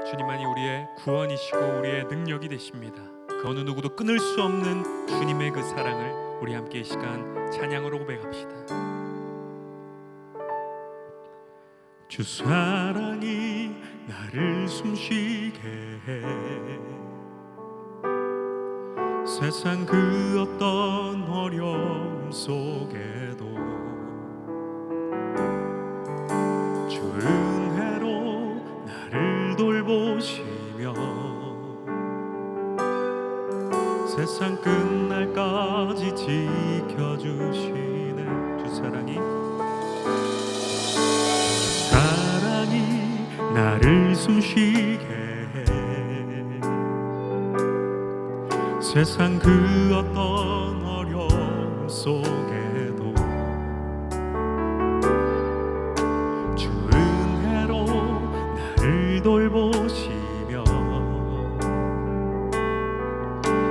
주님만이 우리의 구원이시고 우리의 능력이 되십니다. 그 어느 누구도 끊을 수 없는 주님의 그 사랑을 우리 함께 이 시간 찬양으로 고백합시다. 주 사랑이 나를 숨쉬게 해 세상 그 어떤 어려움 속에도 주 은혜로 나를 돌보시며 세상 끝날까지 지켜주시네. 주 사랑이 나를 숨쉬게 해 세상 그 어떤 어려움 속에도 주 은혜로 나를 돌보시며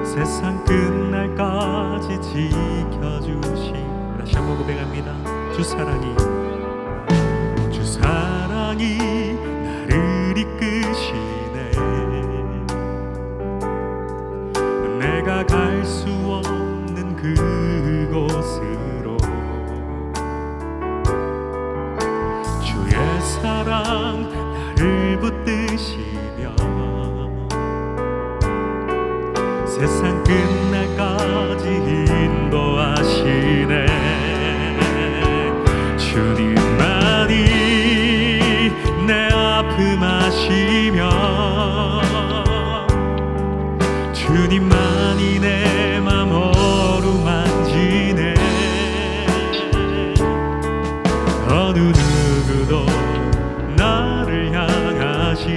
세상 끝날까지 지켜주시. 다시 한번 고백합니다. 주 사랑이 나를 이끄시네. 내가 갈 수 없는 그곳으로 주의 사랑 나를 붙드시며 세상 끝날까지 인도하시네. 주님만이 내 아픔 아시며 주님만이 내 맘 어루만지네. 어느 누구도 나를 향하신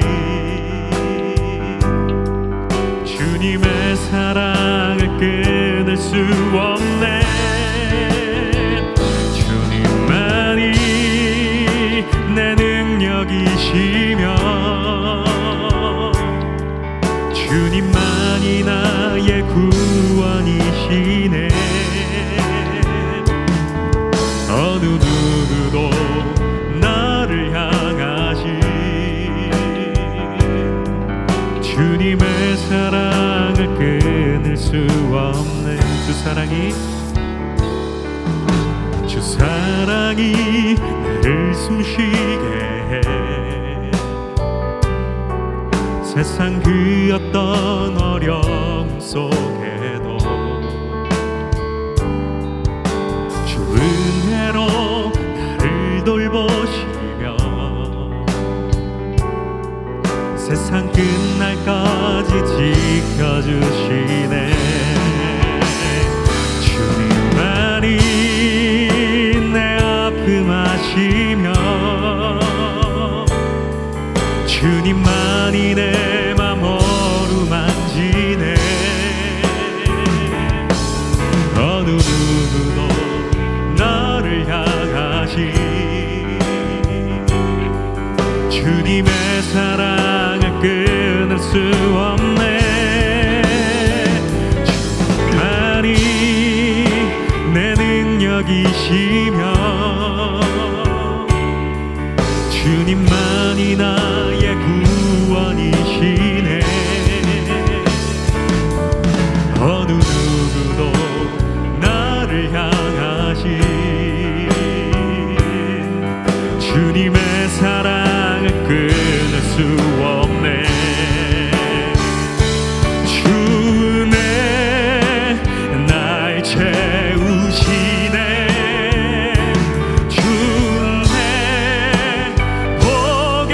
주님의 사랑을 끊을 수 없네. 주님만이 내 능력이시며 주님만이 나의 구원이시네. 어느 누구도 나를 향하신 주님의 사랑을 끊을 수 없네. 주 사랑이 나를 숨쉬게 해 세상 그 어떤 어려움 속에도 주 은혜로 나를 돌보시며 세상 끝날까지 지켜주시네. 주님만이 내 아픔 아시며 주님만이 내 맘 어루만지네. 어느 누구도 나를 향하신 주님의 사랑을 끊을 수 없네. 주님만이 내 능력이시며 주님만이 나의 구원이시네. 어느 누구도 나를 향하신 주님의 사랑을 끊을 수 없네. 주 은혜 날 채우시네. 주 은혜 보게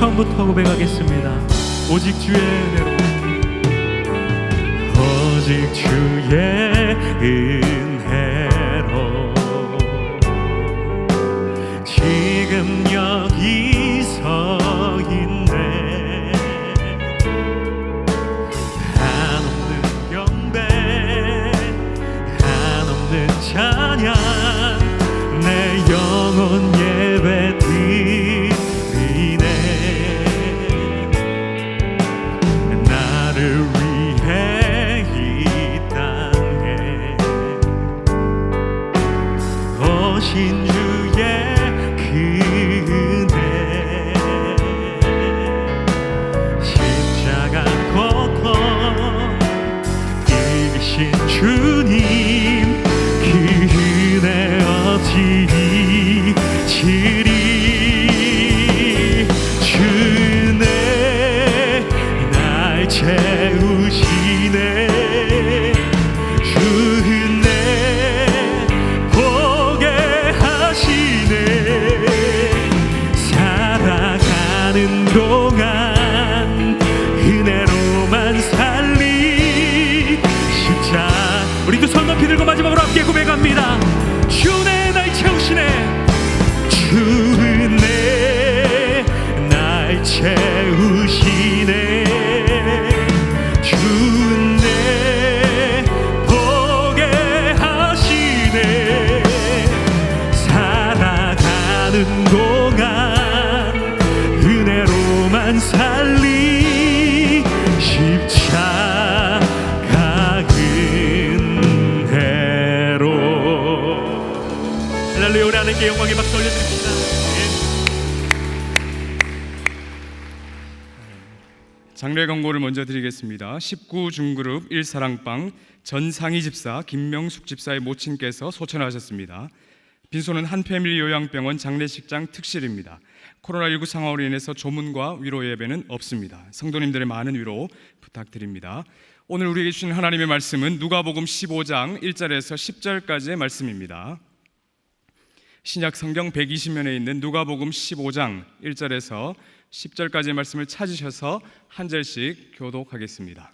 처음부터 고백하겠습니다. 오직 주의 은혜로, 오직 주의 은혜로 지금 여기 서 있네. 한없는 경배, 한없는 찬양, 내 영혼 예배 드리네. 나를 위해 이 땅에 오신 주의 은혜, 십자가 고통 이기신 주님, 그 은혜 어찌 잊으리. 주 은혜 날 채우시네. 주 은혜 보게 하시네. 살아가는 동안 은혜로만 살리 십자. 우리 두 손 높이 들고 마지막으로 함께 고백합니다. 주 은혜 날 채우시네. 주 은혜 날 채우시네. 주 은혜 보게 하시네. 살아가는 동안 은혜로만 살리 십자가 은혜로. 할렐루야. 우리 하나님께 영광의 박수 올려드립니다. 장례 경고를 먼저 드리겠습니다. 19중그룹 1사랑방 전상희 집사, 김명숙 집사의 모친께서 소천하셨습니다. 빈소는 한패밀리 요양병원 장례식장 특실입니다. 코로나19 상황으로 인해서 조문과 위로 예배는 없습니다. 성도님들의 많은 위로 부탁드립니다. 오늘 우리에게 주신 하나님의 말씀은 누가복음 15장 1절에서 10절까지의 말씀입니다. 신약 성경 120면에 있는 누가복음 15장 1절에서 10절까지의 말씀을 찾으셔서 한 절씩 교독하겠습니다.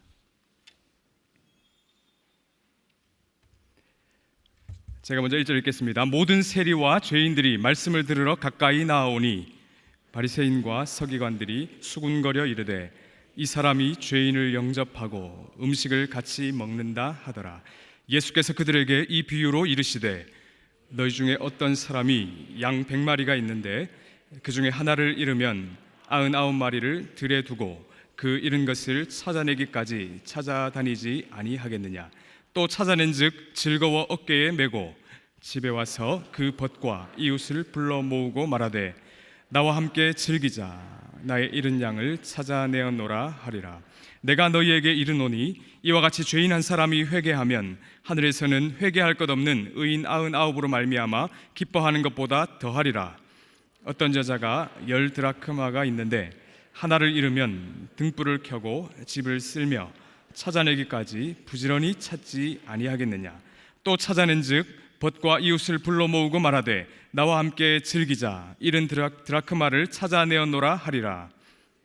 제가 먼저 1절 읽겠습니다. 모든 세리와 죄인들이 말씀을 들으러 가까이 나아오니 바리새인과 서기관들이 수군거려 이르되 이 사람이 죄인을 영접하고 음식을 같이 먹는다 하더라. 예수께서 그들에게 이 비유로 이르시되 너희 중에 어떤 사람이 양 100마리가 있는데 그 중에 하나를 잃으면 99마리를 들에 두고 그 잃은 것을 찾아내기까지 찾아다니지 아니하겠느냐. 또 찾아낸즉 즐거워 어깨에 메고 집에 와서 그 벗과 이웃을 불러 모으고 말하되 나와 함께 즐기자. 나의 잃은 양을 찾아내었노라 하리라. 내가 너희에게 이르노니 이와 같이 죄인 한 사람이 회개하면 하늘에서는 회개할 것 없는 의인 99으로 말미암아 기뻐하는 것보다 더하리라. 어떤 여자가 10드라크마가 있는데 하나를 잃으면 등불을 켜고 집을 쓸며 찾아내기까지 부지런히 찾지 아니하겠느냐. 또 찾아낸즉 벗과 이웃을 불러 모으고 말하되 나와 함께 즐기자. 잃은 드라크마를 찾아내었노라 하리라.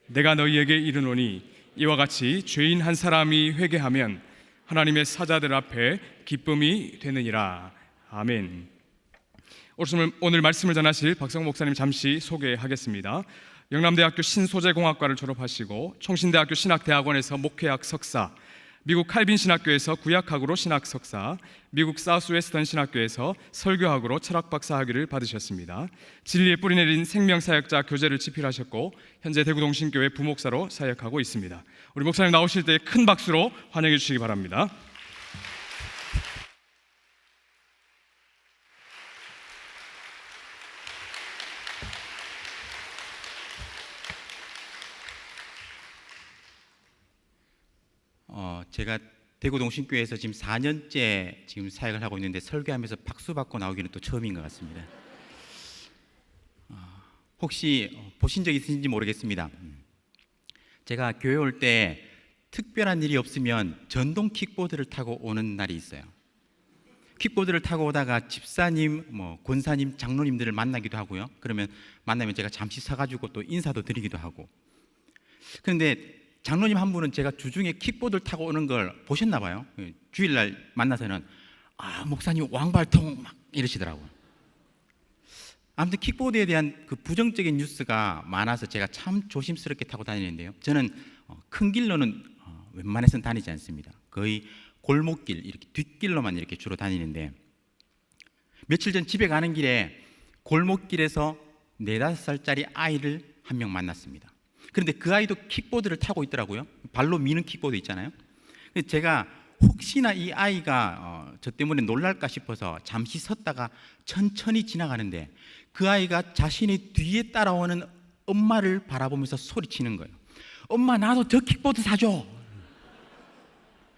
내가 너희에게 이르노니 이와 같이 죄인 한 사람이 회개하면 하나님의 사자들 앞에 기쁨이 되느니라. 아멘. 오늘 말씀을 전하실 박성호 목사님 잠시 소개하겠습니다. 영남대학교 신소재공학과를 졸업하시고 총신대학교 신학대학원에서 목회학 석사, 미국 칼빈 신학교에서 구약학으로 신학 석사, 미국 사우스웨스턴 신학교에서 설교학으로 철학 박사 학위를 받으셨습니다. 진리에 뿌리내린 생명사역자 교재를 집필하셨고 현재 대구동신교회 부목사로 사역하고 있습니다. 우리 목사님 나오실 때 큰 박수로 환영해 주시기 바랍니다. 제가 대구동신교회에서 지금 4년째 지금 사역을 하고 있는데 설교하면서 박수 받고 나오기는 또 처음인 것 같습니다. 혹시 보신 적 있으신지 모르겠습니다. 제가 교회 올 때 특별한 일이 없으면 전동 킥보드를 타고 오는 날이 있어요. 킥보드를 타고 오다가 집사님, 권사님, 장로님들을 만나기도 하고요. 그러면 만나면 제가 잠시 서가지고 또 인사도 드리기도 하고. 그런데 장로님 한 분은 제가 주중에 킥보드를 타고 오는 걸 보셨나 봐요. 주일날 만나서는 목사님 왕발통 막 이러시더라고요. 아무튼 킥보드에 대한 그 부정적인 뉴스가 많아서 제가 참 조심스럽게 타고 다니는데요. 저는 큰 길로는 웬만해서는 다니지 않습니다. 거의 골목길, 이렇게 뒷길로만 이렇게 주로 다니는데, 며칠 전 집에 가는 길에 골목길에서 4-5살짜리 아이를 한 명 만났습니다. 그런데 그 아이도 킥보드를 타고 있더라고요. 발로 미는 킥보드 있잖아요. 제가 혹시나 이 아이가 저 때문에 놀랄까 싶어서 잠시 섰다가 천천히 지나가는데, 그 아이가 자신의 뒤에 따라오는 엄마를 바라보면서 소리치는 거예요. 엄마, 나도 저 킥보드 사줘.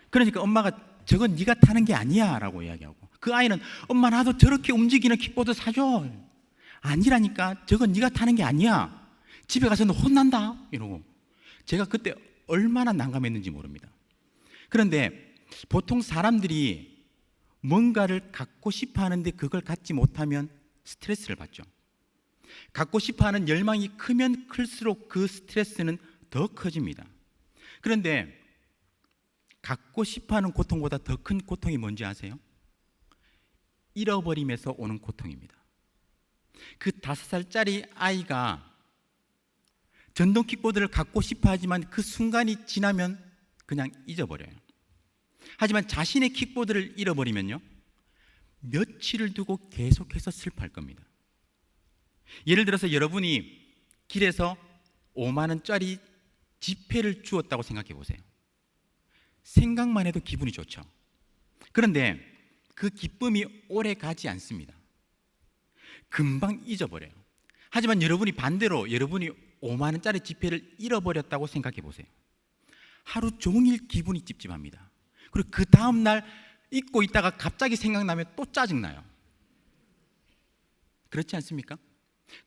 그러니까 엄마가 저건 네가 타는 게 아니야 라고 이야기하고, 그 아이는 엄마, 나도 저렇게 움직이는 킥보드 사줘. 아니라니까, 저건 네가 타는 게 아니야. 집에 가서는 혼난다 이러고. 제가 그때 얼마나 난감했는지 모릅니다. 그런데 보통 사람들이 뭔가를 갖고 싶어 하는데 그걸 갖지 못하면 스트레스를 받죠. 갖고 싶어 하는 열망이 크면 클수록 그 스트레스는 더 커집니다. 그런데 갖고 싶어 하는 고통보다 더 큰 고통이 뭔지 아세요? 잃어버림에서 오는 고통입니다. 그 5살짜리 아이가 전동 킥보드를 갖고 싶어 하지만 그 순간이 지나면 그냥 잊어버려요. 하지만 자신의 킥보드를 잃어버리면요, 며칠을 두고 계속해서 슬퍼할 겁니다. 예를 들어서 여러분이 길에서 5만 원짜리 지폐를 주었다고 생각해 보세요. 생각만 해도 기분이 좋죠. 그런데 그 기쁨이 오래 가지 않습니다. 금방 잊어버려요. 하지만 여러분이 반대로 여러분이 5만 원짜리 지폐를 잃어버렸다고 생각해 보세요. 하루 종일 기분이 찝찝합니다. 그리고 그 다음 날 잊고 있다가 갑자기 생각나면 또 짜증나요. 그렇지 않습니까?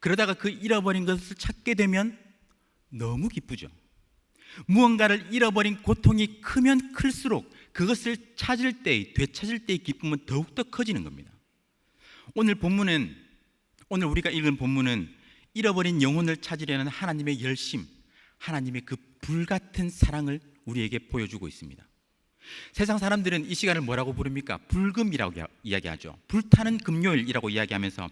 그러다가 그 잃어버린 것을 찾게 되면 너무 기쁘죠. 무언가를 잃어버린 고통이 크면 클수록 그것을 찾을 때의, 되찾을 때의 기쁨은 더욱더 커지는 겁니다. 오늘 우리가 읽은 본문은 잃어버린 영혼을 찾으려는 하나님의 열심, 하나님의 그 불같은 사랑을 우리에게 보여주고 있습니다. 세상 사람들은 이 시간을 뭐라고 부릅니까? 불금이라고 이야기하죠. 불타는 금요일이라고 이야기하면서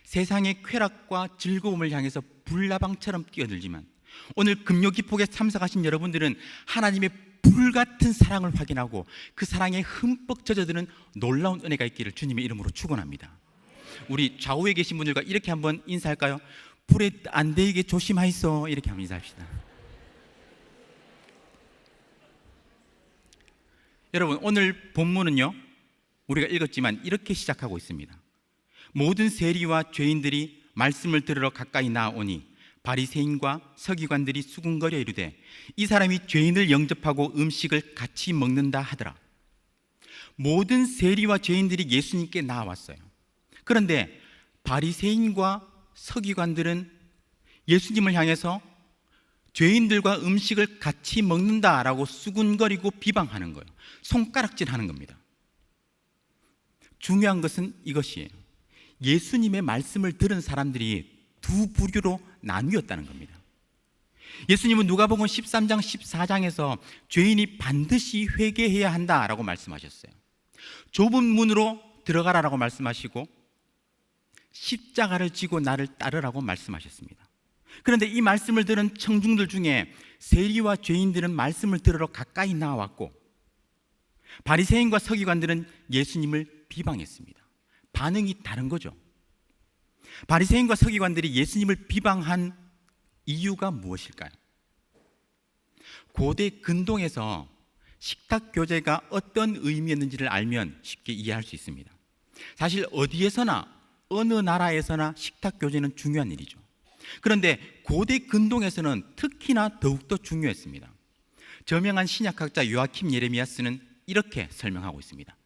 세상의 쾌락과 즐거움을 향해서 불나방처럼 뛰어들지만, 오늘 금요 기폭에 참석하신 여러분들은 하나님의 불같은 사랑을 확인하고 그 사랑에 흠뻑 젖어드는 놀라운 은혜가 있기를 주님의 이름으로 축원합니다. 우리 좌우에 계신 분들과 이렇게 한번 인사할까요? 불에 안 데이게 조심하이소. 이렇게 한번 인사합시다. 여러분, 오늘 본문은요, 우리가 읽었지만 이렇게 시작하고 있습니다. 모든 세리와 죄인들이 말씀을 들으러 가까이 나아오니 바리새인과 서기관들이 수군거려 이르되 이 사람이 죄인을 영접하고 음식을 같이 먹는다 하더라. 모든 세리와 죄인들이 예수님께 나아왔어요. 그런데 바리새인과 서기관들은 예수님을 향해서 죄인들과 음식을 같이 먹는다라고 수군거리고 비방하는 거예요. 손가락질하는 겁니다. 중요한 것은 이것이에요. 예수님의 말씀을 들은 사람들이 두 부류로 나뉘었다는 겁니다. 예수님은 누가복음 13장 14장에서 죄인이 반드시 회개해야 한다라고 말씀하셨어요. 좁은 문으로 들어가라라고 말씀하시고 십자가를 지고 나를 따르라고 말씀하셨습니다. 그런데 이 말씀을 들은 청중들 중에 세리와 죄인들은 말씀을 들으러 가까이 나왔고, 바리새인과 서기관들은 예수님을 비방했습니다. 반응이 다른 거죠. 바리새인과 서기관들이 예수님을 비방한 이유가 무엇일까요? 고대 근동에서 식탁 교제가 어떤 의미였는지를 알면 쉽게 이해할 수 있습니다. 사실 어디에서나 어느 나라에서나 식탁 교제는 중요한 일이죠. 그런데 고대 근동에서는 특히나 더욱더 중요했습니다. 저명한 신약학자 요아킴 예레미야스는 이렇게 설명하고 있습니다.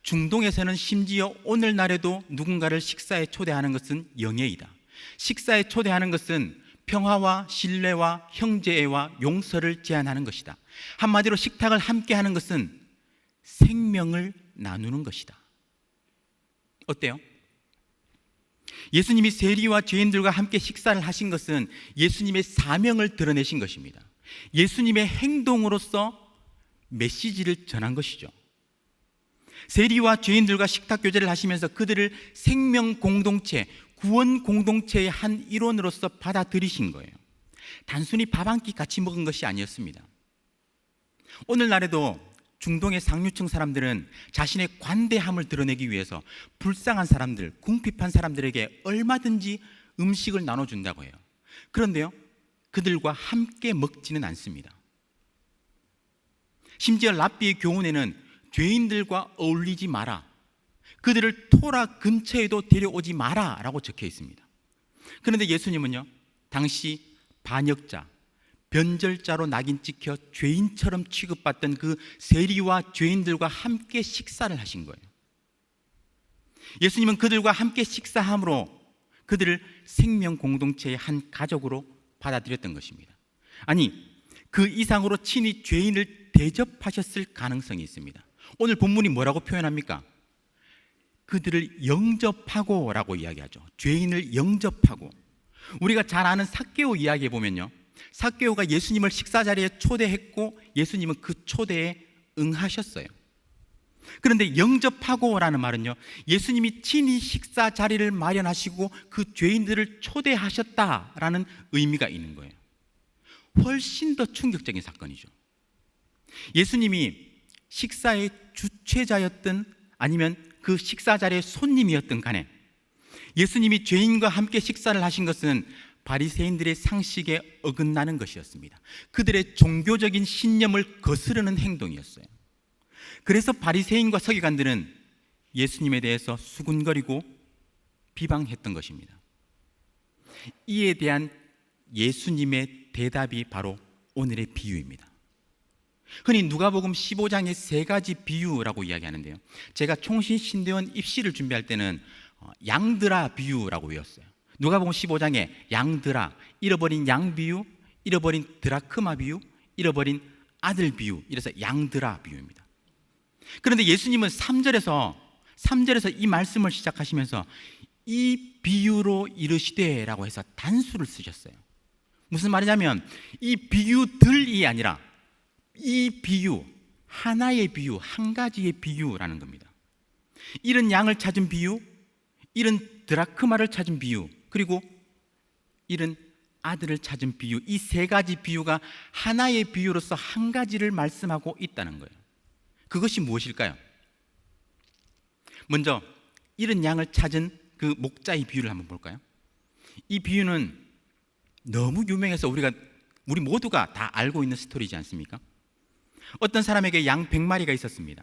중동에서는 심지어 오늘날에도 누군가를 식사에 초대하는 것은 영예이다. 식사에 초대하는 것은 평화와 신뢰와 형제애와 용서를 제안하는 것이다. 한마디로 식탁을 함께 하는 것은 생명을 나누는 것이다. 어때요? 예수님이 세리와 죄인들과 함께 식사를 하신 것은 예수님의 사명을 드러내신 것입니다. 예수님의 행동으로서 메시지를 전한 것이죠. 세리와 죄인들과 식탁 교제를 하시면서 그들을 생명 공동체, 구원 공동체의 한 일원으로서 받아들이신 거예요. 단순히 밥 한 끼 같이 먹은 것이 아니었습니다. 오늘날에도 중동의 상류층 사람들은 자신의 관대함을 드러내기 위해서 불쌍한 사람들, 궁핍한 사람들에게 얼마든지 음식을 나눠준다고 해요. 그런데요, 그들과 함께 먹지는 않습니다. 심지어 랍비의 교훈에는 죄인들과 어울리지 마라, 그들을 토라 근처에도 데려오지 마라 라고 적혀 있습니다. 그런데 예수님은요, 당시 반역자, 변절자로 낙인 찍혀 죄인처럼 취급받던 그 세리와 죄인들과 함께 식사를 하신 거예요. 예수님은 그들과 함께 식사함으로 그들을 생명 공동체의 한 가족으로 받아들였던 것입니다. 아니, 그 이상으로 친히 죄인을 대접하셨을 가능성이 있습니다. 오늘 본문이 뭐라고 표현합니까? 그들을 영접하고 라고 이야기하죠. 죄인을 영접하고. 우리가 잘 아는 삭개오 이야기에 보면요, 삭개오가 예수님을 식사 자리에 초대했고 예수님은 그 초대에 응하셨어요. 그런데 영접하고라는 말은요, 예수님이 친히 식사 자리를 마련하시고 그 죄인들을 초대하셨다라는 의미가 있는 거예요. 훨씬 더 충격적인 사건이죠. 예수님이 식사의 주최자였든 아니면 그 식사 자리의 손님이었든 간에 예수님이 죄인과 함께 식사를 하신 것은 바리새인들의 상식에 어긋나는 것이었습니다. 그들의 종교적인 신념을 거스르는 행동이었어요. 그래서 바리새인과 서기관들은 예수님에 대해서 수군거리고 비방했던 것입니다. 이에 대한 예수님의 대답이 바로 오늘의 비유입니다. 흔히 누가복음 15장의 세 가지 비유라고 이야기하는데요, 제가 총신신대원 입시를 준비할 때는 양드라 비유라고 외웠어요. 누가복음 15장에 양드라, 잃어버린 양 비유, 잃어버린 드라크마 비유, 잃어버린 아들 비유, 이래서 양드라 비유입니다. 그런데 예수님은 3절에서 이 말씀을 시작하시면서 이 비유로 이르시되 라고 해서 단수를 쓰셨어요. 무슨 말이냐면 이 비유들이 아니라 이 비유, 하나의 비유, 한 가지의 비유라는 겁니다. 잃은 양을 찾은 비유, 잃은 드라크마를 찾은 비유, 그리고 잃은 아들을 찾은 비유, 이 세 가지 비유가 하나의 비유로서 한 가지를 말씀하고 있다는 거예요. 그것이 무엇일까요? 먼저 잃은 양을 찾은 그 목자의 비유를 한번 볼까요? 이 비유는 너무 유명해서 우리 모두가 다 알고 있는 스토리지 않습니까? 어떤 사람에게 양 100마리가 있었습니다.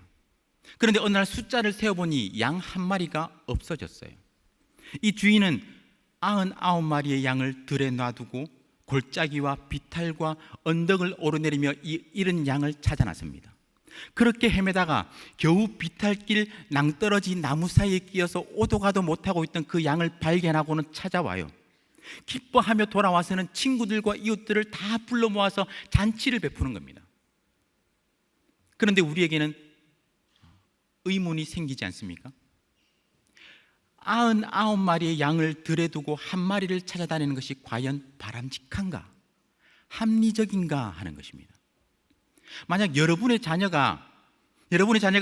그런데 어느 날 숫자를 세어보니 양 한 마리가 없어졌어요. 이 주인은 99마리의 양을 들에 놔두고 골짜기와 비탈과 언덕을 오르내리며 이 잃은 양을 찾아 나섭니다. 그렇게 헤매다가 겨우 비탈길 낭떠러지 나무 사이에 끼어서 오도 가도 못하고 있던 그 양을 발견하고는 찾아와요. 기뻐하며 돌아와서는 친구들과 이웃들을 다 불러 모아서 잔치를 베푸는 겁니다. 그런데 우리에게는 의문이 생기지 않습니까? 99마리의 양을 들에 두고 한 마리를 찾아다니는 것이 과연 바람직한가? 합리적인가? 하는 것입니다. 만약 여러분의 자녀가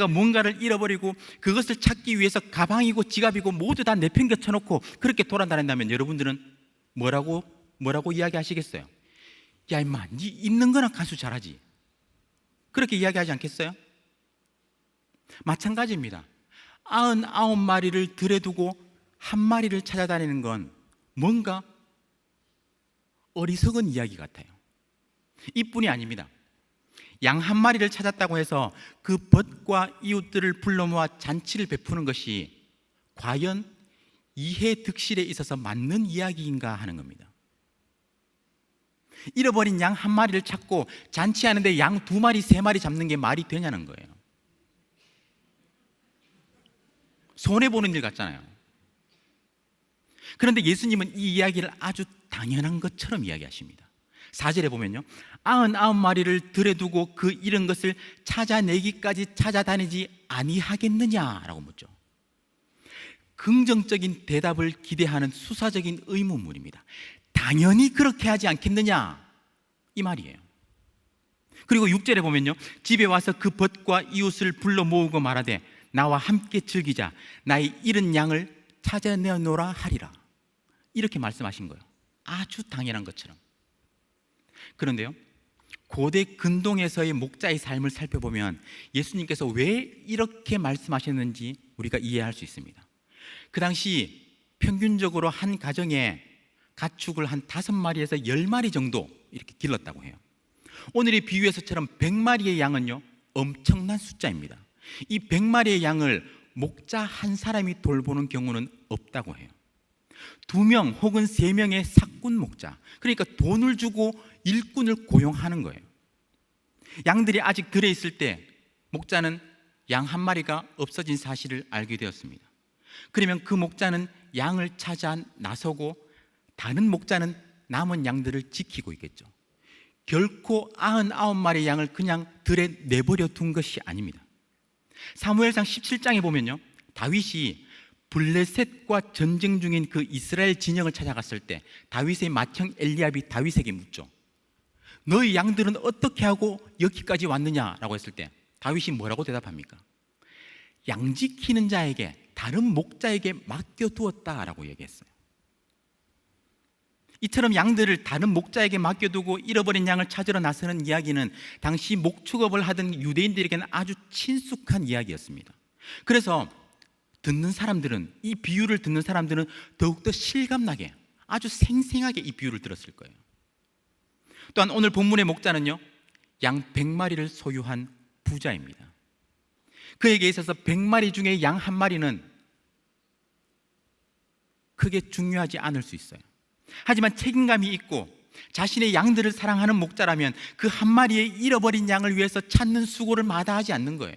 뭔가를 잃어버리고 그것을 찾기 위해서 가방이고 지갑이고 모두 다 내팽개쳐 놓고 그렇게 돌아다닌다면 여러분들은 뭐라고 이야기하시겠어요? 야 임마, 니 있는 거나 간수 잘하지, 그렇게 이야기하지 않겠어요? 마찬가지입니다. 99마리를 들에 두고 한 마리를 찾아다니는 건 뭔가 어리석은 이야기 같아요. 이뿐이 아닙니다. 양 한 마리를 찾았다고 해서 그 벗과 이웃들을 불러 모아 잔치를 베푸는 것이 과연 이해득실에 있어서 맞는 이야기인가 하는 겁니다. 잃어버린 양 한 마리를 찾고 잔치하는데 양 2마리, 3마리 잡는 게 말이 되냐는 거예요. 손해보는 일 같잖아요. 그런데 예수님은 이 이야기를 아주 당연한 것처럼 이야기하십니다. 4절에 보면요, 99마리를 들에 두고 그 잃은 것을 찾아내기까지 찾아다니지 아니하겠느냐라고 묻죠. 긍정적인 대답을 기대하는 수사적인 의문문입니다. 당연히 그렇게 하지 않겠느냐, 이 말이에요. 그리고 6절에 보면요, 집에 와서 그 벗과 이웃을 불러 모으고 말하되 나와 함께 즐기자, 나의 잃은 양을 찾아내노라 하리라, 이렇게 말씀하신 거예요. 아주 당연한 것처럼. 그런데요, 고대 근동에서의 목자의 삶을 살펴보면 예수님께서 왜 이렇게 말씀하셨는지 우리가 이해할 수 있습니다. 그 당시 평균적으로 한 가정에 가축을 한 5마리에서 10마리 정도 이렇게 길렀다고 해요. 오늘의 비유에서처럼 100마리의 양은요, 엄청난 숫자입니다. 이 100마리의 양을 목자 한 사람이 돌보는 경우는 없다고 해요. 2명 혹은 3명의 삭군 목자, 그러니까 돈을 주고 일꾼을 고용하는 거예요. 양들이 아직 들어있을 때 목자는 양 한 마리가 없어진 사실을 알게 되었습니다. 그러면 그 목자는 양을 찾아 나서고 다른 목자는 남은 양들을 지키고 있겠죠. 결코 99마리의 양을 그냥 들에 내버려 둔 것이 아닙니다. 사무엘상 17장에 보면요, 다윗이 블레셋과 전쟁 중인 그 이스라엘 진영을 찾아갔을 때 다윗의 맏형 엘리압이 다윗에게 묻죠. 너희 양들은 어떻게 하고 여기까지 왔느냐라고 했을 때 다윗이 뭐라고 대답합니까? 양 지키는 자에게, 다른 목자에게 맡겨두었다라고 얘기했어요. 이처럼 양들을 다른 목자에게 맡겨두고 잃어버린 양을 찾으러 나서는 이야기는 당시 목축업을 하던 유대인들에게는 아주 친숙한 이야기였습니다. 그래서 듣는 사람들은, 이 비유를 듣는 사람들은 더욱더 실감나게, 아주 생생하게 이 비유를 들었을 거예요. 또한 오늘 본문의 목자는요, 양 100마리를 소유한 부자입니다. 그에게 있어서 100마리 중에 양 한 마리는 크게 중요하지 않을 수 있어요. 하지만 책임감이 있고 자신의 양들을 사랑하는 목자라면 그 한 마리의 잃어버린 양을 위해서 찾는 수고를 마다하지 않는 거예요.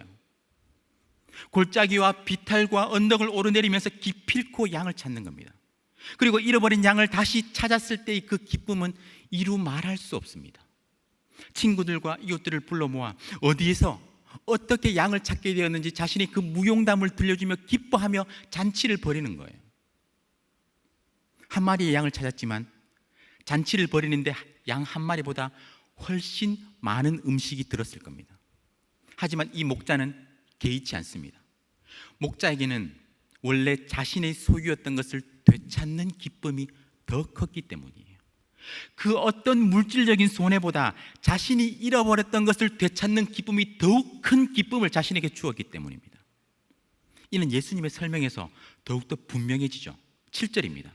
골짜기와 비탈과 언덕을 오르내리면서 기필코 양을 찾는 겁니다. 그리고 잃어버린 양을 다시 찾았을 때의 그 기쁨은 이루 말할 수 없습니다. 친구들과 이웃들을 불러 모아 어디에서 어떻게 양을 찾게 되었는지 자신의 그 무용담을 들려주며 기뻐하며 잔치를 벌이는 거예요. 한 마리의 양을 찾았지만 잔치를 벌이는데 양 한 마리보다 훨씬 많은 음식이 들었을 겁니다. 하지만 이 목자는 개의치 않습니다. 목자에게는 원래 자신의 소유였던 것을 되찾는 기쁨이 더 컸기 때문이에요. 그 어떤 물질적인 손해보다 자신이 잃어버렸던 것을 되찾는 기쁨이 더욱 큰 기쁨을 자신에게 주었기 때문입니다. 이는 예수님의 설명에서 더욱더 분명해지죠. 7절입니다.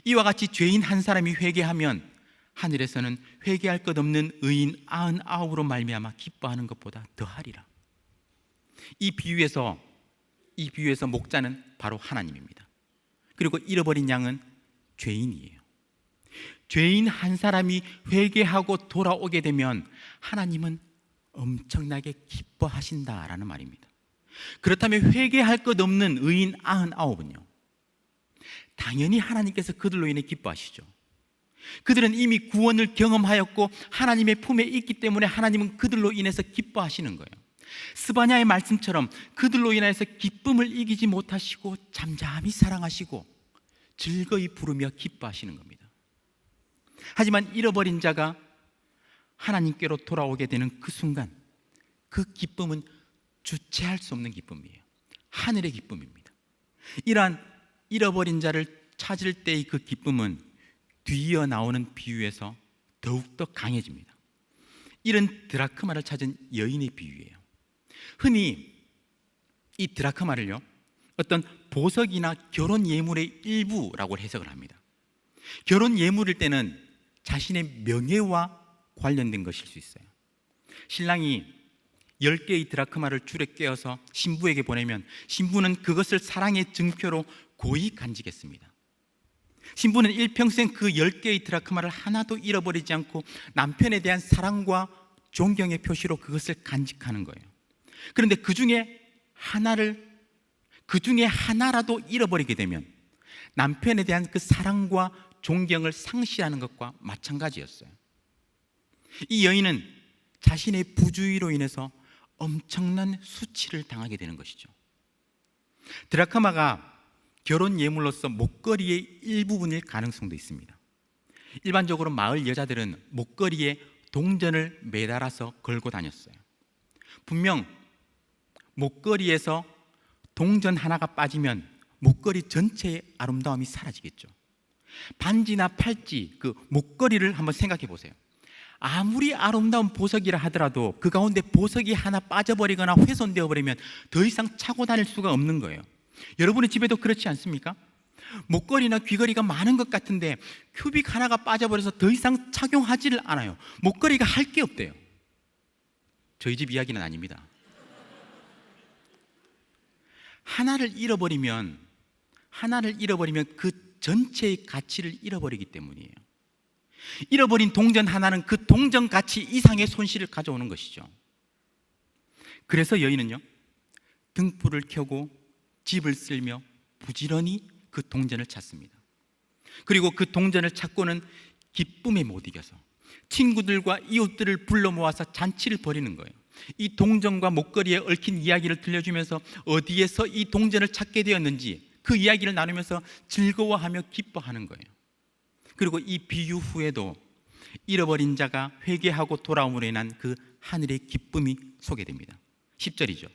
이와 같이 죄인 한 사람이 회개하면 하늘에서는 회개할 것 없는 의인 99으로 말미암아 기뻐하는 것보다 더하리라. 이 비유에서 목자는 바로 하나님입니다. 그리고 잃어버린 양은 죄인이에요. 죄인 한 사람이 회개하고 돌아오게 되면 하나님은 엄청나게 기뻐하신다라는 말입니다. 그렇다면 회개할 것 없는 의인 99은요, 당연히 하나님께서 그들로 인해 기뻐하시죠. 그들은 이미 구원을 경험하였고 하나님의 품에 있기 때문에 하나님은 그들로 인해서 기뻐하시는 거예요. 스바냐의 말씀처럼 그들로 인해서 기쁨을 이기지 못하시고 잠잠히 사랑하시고 즐거이 부르며 기뻐하시는 겁니다. 하지만 잃어버린 자가 하나님께로 돌아오게 되는 그 순간, 그 기쁨은 주체할 수 없는 기쁨이에요. 하늘의 기쁨입니다. 이러한 잃어버린 자를 찾을 때의 그 기쁨은 뒤이어 나오는 비유에서 더욱더 강해집니다. 이런 드라크마를 찾은 여인의 비유예요. 흔히 이 드라크마를요, 어떤 보석이나 결혼 예물의 일부라고 해석을 합니다. 결혼 예물일 때는 자신의 명예와 관련된 것일 수 있어요. 신랑이 10개의 드라크마를 줄에 꿰어서 신부에게 보내면 신부는 그것을 사랑의 증표로 고이 간직했습니다. 신부는 일평생 그 10개의 드라크마를 하나도 잃어버리지 않고 남편에 대한 사랑과 존경의 표시로 그것을 간직하는 거예요. 그런데 그 중에 하나라도 잃어버리게 되면 남편에 대한 그 사랑과 존경을 상실하는 것과 마찬가지였어요. 이 여인은 자신의 부주의로 인해서 엄청난 수치를 당하게 되는 것이죠. 드라크마가 결혼 예물로서 목걸이의 일부분일 가능성도 있습니다. 일반적으로 마을 여자들은 목걸이에 동전을 매달아서 걸고 다녔어요. 분명 목걸이에서 동전 하나가 빠지면 목걸이 전체의 아름다움이 사라지겠죠. 반지나 팔찌, 그 목걸이를 한번 생각해 보세요. 아무리 아름다운 보석이라 하더라도 그 가운데 보석이 하나 빠져버리거나 훼손되어 버리면 더 이상 차고 다닐 수가 없는 거예요. 여러분의 집에도 그렇지 않습니까? 목걸이나 귀걸이가 많은 것 같은데 큐빅 하나가 빠져버려서 더 이상 착용하지를 않아요. 목걸이가 할 게 없대요. 저희 집 이야기는 아닙니다. 하나를 잃어버리면 그 전체의 가치를 잃어버리기 때문이에요. 잃어버린 동전 하나는 그 동전 가치 이상의 손실을 가져오는 것이죠. 그래서 여인은요, 등불을 켜고 집을 쓸며 부지런히 그 동전을 찾습니다. 그리고 그 동전을 찾고는 기쁨에 못 이겨서 친구들과 이웃들을 불러 모아서 잔치를 벌이는 거예요. 이 동전과 목걸이에 얽힌 이야기를 들려주면서 어디에서 이 동전을 찾게 되었는지 그 이야기를 나누면서 즐거워하며 기뻐하는 거예요. 그리고 이 비유 후에도 잃어버린 자가 회개하고 돌아옴으로 인한 그 하늘의 기쁨이 소개됩니다. 10절이죠.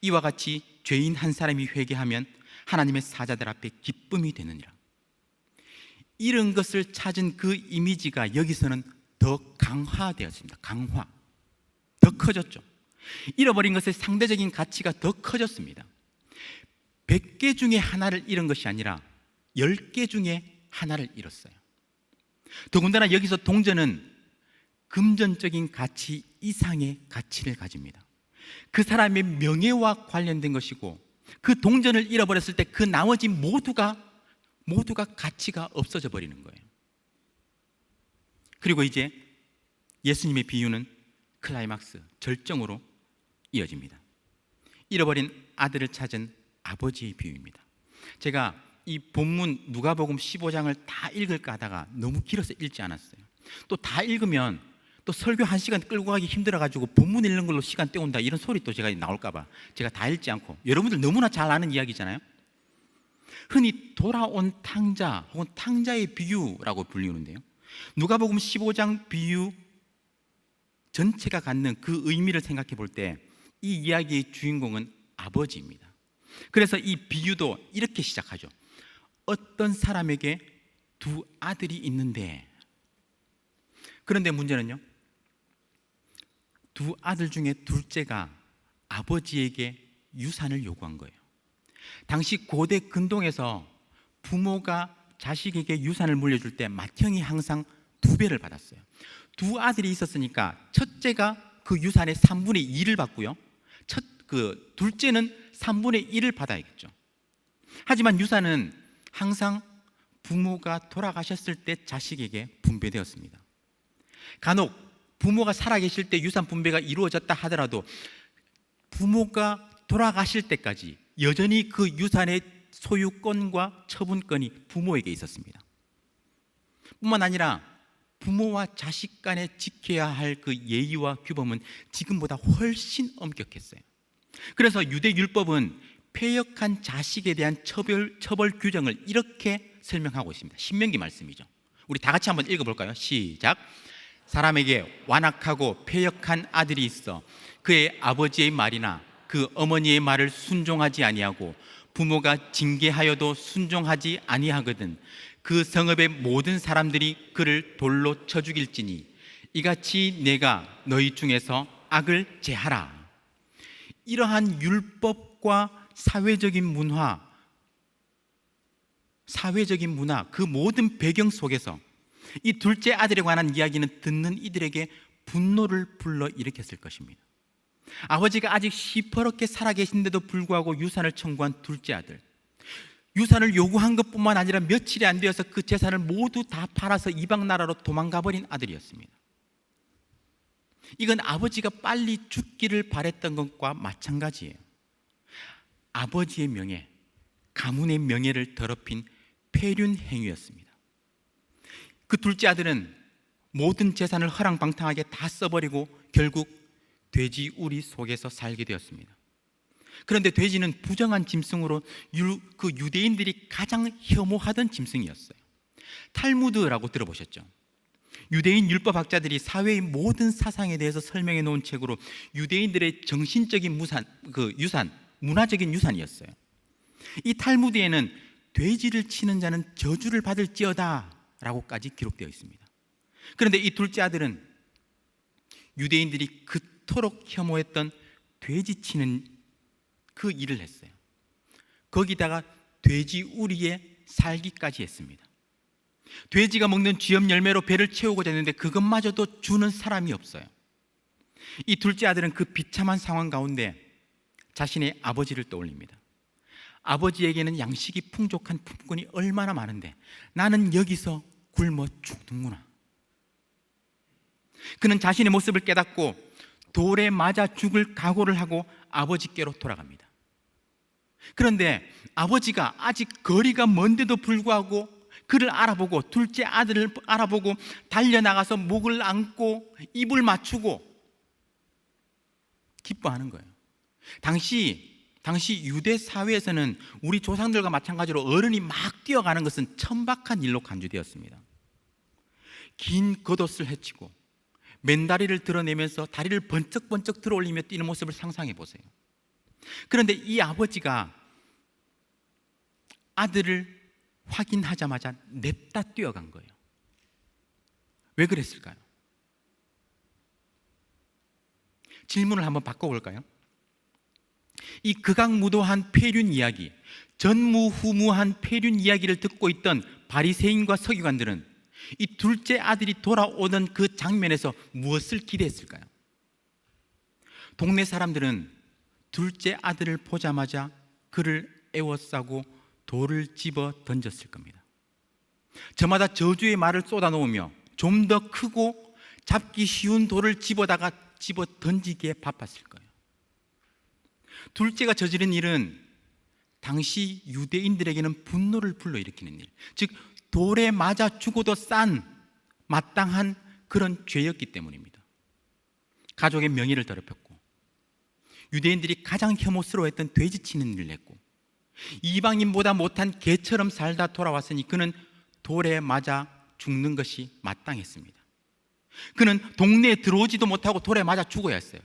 이와 같이 죄인 한 사람이 회개하면 하나님의 사자들 앞에 기쁨이 되느니라. 이런 것을 찾은 그 이미지가 여기서는 더 강화되었습니다. 강화. 더 커졌죠. 잃어버린 것의 상대적인 가치가 더 커졌습니다. 100개 중에 하나를 잃은 것이 아니라 10개 중에 하나를 잃었어요. 더군다나 여기서 동전은 금전적인 가치 이상의 가치를 가집니다. 그 사람의 명예와 관련된 것이고 그 동전을 잃어버렸을 때 그 나머지 모두가 가치가 없어져 버리는 거예요. 그리고 이제 예수님의 비유는 클라이막스, 절정으로 이어집니다. 잃어버린 아들을 찾은 아버지의 비유입니다. 제가 이 본문 누가복음 15장을 다 읽을까 하다가 너무 길어서 읽지 않았어요. 또 다 읽으면 또 설교 1시간 끌고 가기 힘들어가지고 본문 읽는 걸로 시간 때운다 이런 소리 또 제가 나올까봐 제가 다 읽지 않고, 여러분들 너무나 잘 아는 이야기잖아요. 흔히 돌아온 탕자 혹은 탕자의 비유라고 불리는데요, 누가복음 15장 비유 전체가 갖는 그 의미를 생각해 볼 때 이 이야기의 주인공은 아버지입니다. 그래서 이 비유도 이렇게 시작하죠. 어떤 사람에게 두 아들이 있는데, 그런데 문제는요, 두 아들 중에 둘째가 아버지에게 유산을 요구한 거예요. 당시 고대 근동에서 부모가 자식에게 유산을 물려줄 때 맏형이 항상 2배를 받았어요. 두 아들이 있었으니까 첫째가 그 유산의 3분의 2를 받고요, 둘째는 3분의 1을 받아야겠죠. 하지만 유산은 항상 부모가 돌아가셨을 때 자식에게 분배되었습니다. 간혹 부모가 살아계실 때 유산 분배가 이루어졌다 하더라도 부모가 돌아가실 때까지 여전히 그 유산의 소유권과 처분권이 부모에게 있었습니다. 뿐만 아니라 부모와 자식 간에 지켜야 할 그 예의와 규범은 지금보다 훨씬 엄격했어요. 그래서 유대율법은 패역한 자식에 대한 처벌 규정을 이렇게 설명하고 있습니다. 신명기 말씀이죠. 우리 다 같이 한번 읽어볼까요? 시작. 사람에게 완악하고 패역한 아들이 있어 그의 아버지의 말이나 그 어머니의 말을 순종하지 아니하고 부모가 징계하여도 순종하지 아니하거든 그 성읍의 모든 사람들이 그를 돌로 쳐 죽일지니 이같이 내가 너희 중에서 악을 제하라. 이러한 율법과 사회적인 문화, 그 모든 배경 속에서 이 둘째 아들에 관한 이야기는 듣는 이들에게 분노를 불러일으켰을 것입니다. 아버지가 아직 시퍼렇게 살아계신데도 불구하고 유산을 청구한 둘째 아들, 유산을 요구한 것뿐만 아니라 며칠이 안 되어서 그 재산을 모두 다 팔아서 이방 나라로 도망가 버린 아들이었습니다. 이건 아버지가 빨리 죽기를 바랬던 것과 마찬가지예요. 아버지의 명예, 가문의 명예를 더럽힌 폐륜 행위였습니다. 그 둘째 아들은 모든 재산을 허랑방탕하게 다 써버리고 결국 돼지 우리 속에서 살게 되었습니다. 그런데 돼지는 부정한 짐승으로 그 유대인들이 가장 혐오하던 짐승이었어요. 탈무드라고 들어보셨죠? 유대인 율법학자들이 사회의 모든 사상에 대해서 설명해 놓은 책으로 유대인들의 정신적인 유산, 문화적인 유산이었어요. 이 탈무드에는 돼지를 치는 자는 저주를 받을지어다 라고까지 기록되어 있습니다. 그런데 이 둘째 아들은 유대인들이 그토록 혐오했던 돼지 치는 그 일을 했어요. 거기다가 돼지 우리에 살기까지 했습니다. 돼지가 먹는 쥐염 열매로 배를 채우고자 했는데 그것마저도 주는 사람이 없어요. 이 둘째 아들은 그 비참한 상황 가운데 자신의 아버지를 떠올립니다. 아버지에게는 양식이 풍족한 품꾼이 얼마나 많은데 나는 여기서 굶어 죽는구나. 그는 자신의 모습을 깨닫고 돌에 맞아 죽을 각오를 하고 아버지께로 돌아갑니다. 그런데 아버지가 아직 거리가 먼데도 불구하고 그를 알아보고 둘째 아들을 알아보고 달려나가서 목을 안고 입을 맞추고 기뻐하는 거예요. 당시 유대 사회에서는 우리 조상들과 마찬가지로 어른이 막 뛰어가는 것은 천박한 일로 간주되었습니다. 긴 겉옷을 헤치고 맨다리를 드러내면서 다리를 번쩍번쩍 들어올리며 뛰는 모습을 상상해 보세요. 그런데 이 아버지가 아들을 확인하자마자 냅다 뛰어간 거예요. 왜 그랬을까요? 질문을 한번 바꿔볼까요? 이 극악무도한 폐륜 이야기, 전무후무한 폐륜 이야기를 듣고 있던 바리새인과 서기관들은 이 둘째 아들이 돌아오던 그 장면에서 무엇을 기대했을까요? 동네 사람들은 둘째 아들을 보자마자 그를 에워싸고 돌을 집어 던졌을 겁니다. 저마다 저주의 말을 쏟아놓으며 좀 더 크고 잡기 쉬운 돌을 집어 던지기에 바빴을 거예요. 둘째가 저지른 일은 당시 유대인들에게는 분노를 불러일으키는 일, 즉 돌에 맞아 죽어도 마땅한 그런 죄였기 때문입니다. 가족의 명예를 더럽혔고 유대인들이 가장 혐오스러워했던 돼지치는 일을 했고 이방인보다 못한 개처럼 살다 돌아왔으니 그는 돌에 맞아 죽는 것이 마땅했습니다. 그는 동네에 들어오지도 못하고 돌에 맞아 죽어야 했어요.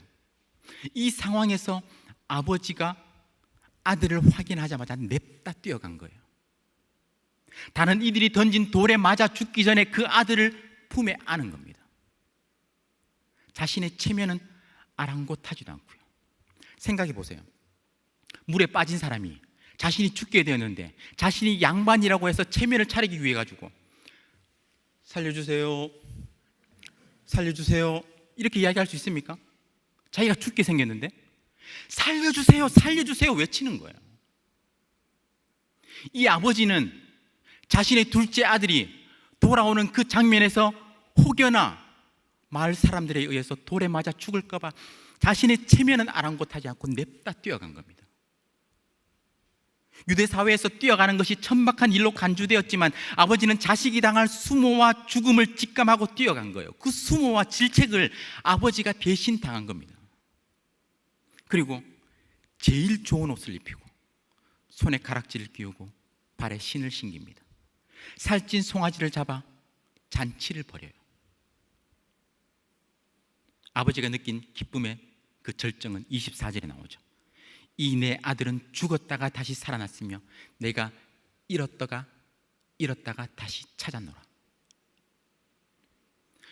이 상황에서 아버지가 아들을 확인하자마자 냅다 뛰어간 거예요. 다른 이들이 던진 돌에 맞아 죽기 전에 그 아들을 품에 안은 겁니다. 자신의 체면은 아랑곳하지도 않고요. 생각해 보세요. 물에 빠진 사람이 자신이 죽게 되었는데 자신이 양반이라고 해서 체면을 차리기 위해 가지고 살려주세요, 살려주세요 이렇게 이야기할 수 있습니까? 자기가 죽게 생겼는데 살려주세요, 살려주세요 외치는 거예요. 이 아버지는 자신의 둘째 아들이 돌아오는 그 장면에서 혹여나 마을 사람들에 의해서 돌에 맞아 죽을까 봐 자신의 체면은 아랑곳하지 않고 냅다 뛰어간 겁니다. 유대 사회에서 뛰어가는 것이 천박한 일로 간주되었지만 아버지는 자식이 당할 수모와 죽음을 직감하고 뛰어간 거예요. 그 수모와 질책을 아버지가 대신 당한 겁니다. 그리고 제일 좋은 옷을 입히고 손에 가락지를 끼우고 발에 신을 신깁니다. 살찐 송아지를 잡아 잔치를 벌여요. 아버지가 느낀 기쁨의 그 절정은 24절에 나오죠. 이 내 아들은 죽었다가 다시 살아났으며 내가 잃었다가 다시 찾았노라.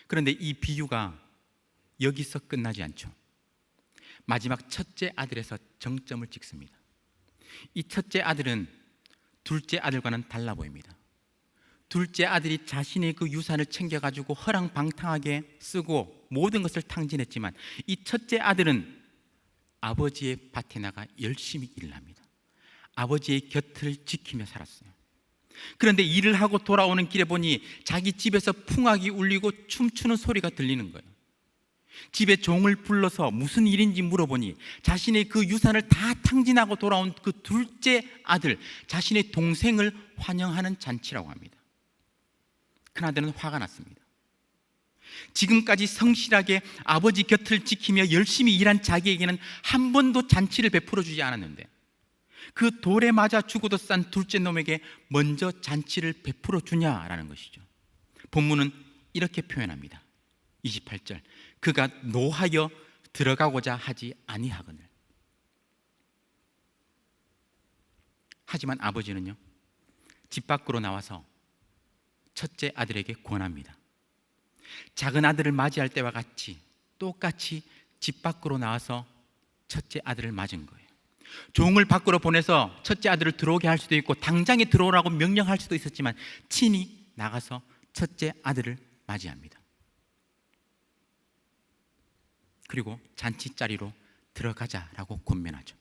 그런데 이 비유가 여기서 끝나지 않죠. 마지막 첫째 아들에서 정점을 찍습니다. 이 첫째 아들은 둘째 아들과는 달라 보입니다. 둘째 아들이 자신의 그 유산을 챙겨가지고 허랑방탕하게 쓰고 모든 것을 탕진했지만 이 첫째 아들은 아버지의 밭에 나가 열심히 일을 합니다. 아버지의 곁을 지키며 살았어요. 그런데 일을 하고 돌아오는 길에 보니 자기 집에서 풍악이 울리고 춤추는 소리가 들리는 거예요. 집에 종을 불러서 무슨 일인지 물어보니 자신의 그 유산을 다 탕진하고 돌아온 그 둘째 아들, 자신의 동생을 환영하는 잔치라고 합니다. 큰아들은 화가 났습니다. 지금까지 성실하게 아버지 곁을 지키며 열심히 일한 자기에게는 한 번도 잔치를 베풀어 주지 않았는데 그 돌에 맞아 죽어도 싼 둘째 놈에게 먼저 잔치를 베풀어 주냐라는 것이죠. 본문은 이렇게 표현합니다. 28절, 그가 노하여 들어가고자 하지 아니하거늘. 하지만 아버지는요, 집 밖으로 나와서 첫째 아들에게 권합니다. 작은 아들을 맞이할 때와 같이 똑같이 집 밖으로 나와서 첫째 아들을 맞은 거예요. 종을 밖으로 보내서 첫째 아들을 들어오게 할 수도 있고 당장에 들어오라고 명령할 수도 있었지만 친히 나가서 첫째 아들을 맞이합니다. 그리고 잔치자리로 들어가자라고 권면하죠.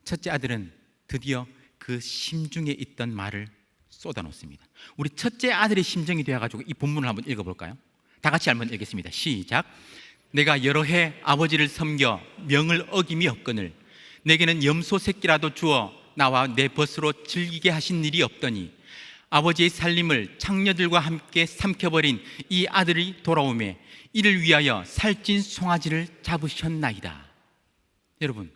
첫째 아들은 드디어 그 심중에 있던 말을 쏟아놓습니다. 우리 첫째 아들의 심정이 되어가지고 이 본문을 한번 읽어볼까요? 다 같이 한번 읽겠습니다. 시작. 내가 여러 해 아버지를 섬겨 명을 어김이 없거늘 내게는 염소 새끼라도 주어 나와 내 벗으로 즐기게 하신 일이 없더니 아버지의 살림을 창녀들과 함께 삼켜버린 이 아들이 돌아오매 이를 위하여 살찐 송아지를 잡으셨나이다. 여러분,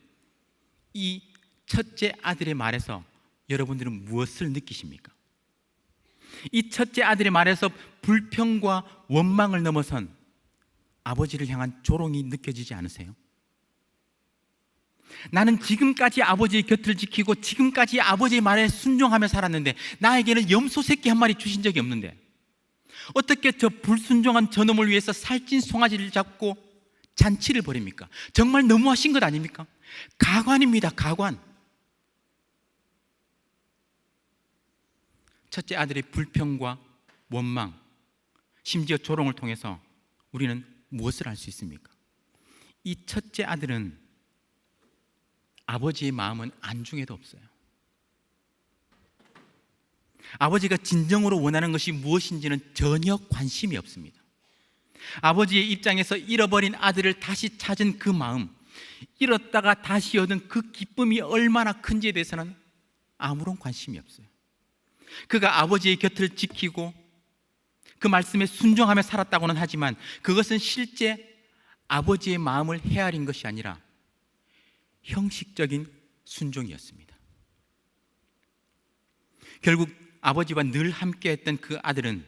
이 첫째 아들의 말에서 여러분들은 무엇을 느끼십니까? 이 첫째 아들의 말에서 불평과 원망을 넘어선 아버지를 향한 조롱이 느껴지지 않으세요? 나는 지금까지 아버지의 곁을 지키고 지금까지 아버지의 말에 순종하며 살았는데 나에게는 염소 새끼 한 마리 주신 적이 없는데 어떻게 저 불순종한 저놈을 위해서 살찐 송아지를 잡고 잔치를 벌입니까? 정말 너무하신 것 아닙니까? 가관입니다. 가관. 첫째 아들의 불평과 원망, 심지어 조롱을 통해서 우리는 무엇을 알 수 있습니까? 이 첫째 아들은 아버지의 마음은 안중에도 없어요. 아버지가 진정으로 원하는 것이 무엇인지는 전혀 관심이 없습니다. 아버지의 입장에서 잃어버린 아들을 다시 찾은 그 마음, 잃었다가 다시 얻은 그 기쁨이 얼마나 큰지에 대해서는 아무런 관심이 없어요. 그가 아버지의 곁을 지키고 그 말씀에 순종하며 살았다고는 하지만 그것은 실제 아버지의 마음을 헤아린 것이 아니라 형식적인 순종이었습니다. 결국 아버지와 늘 함께했던 그 아들은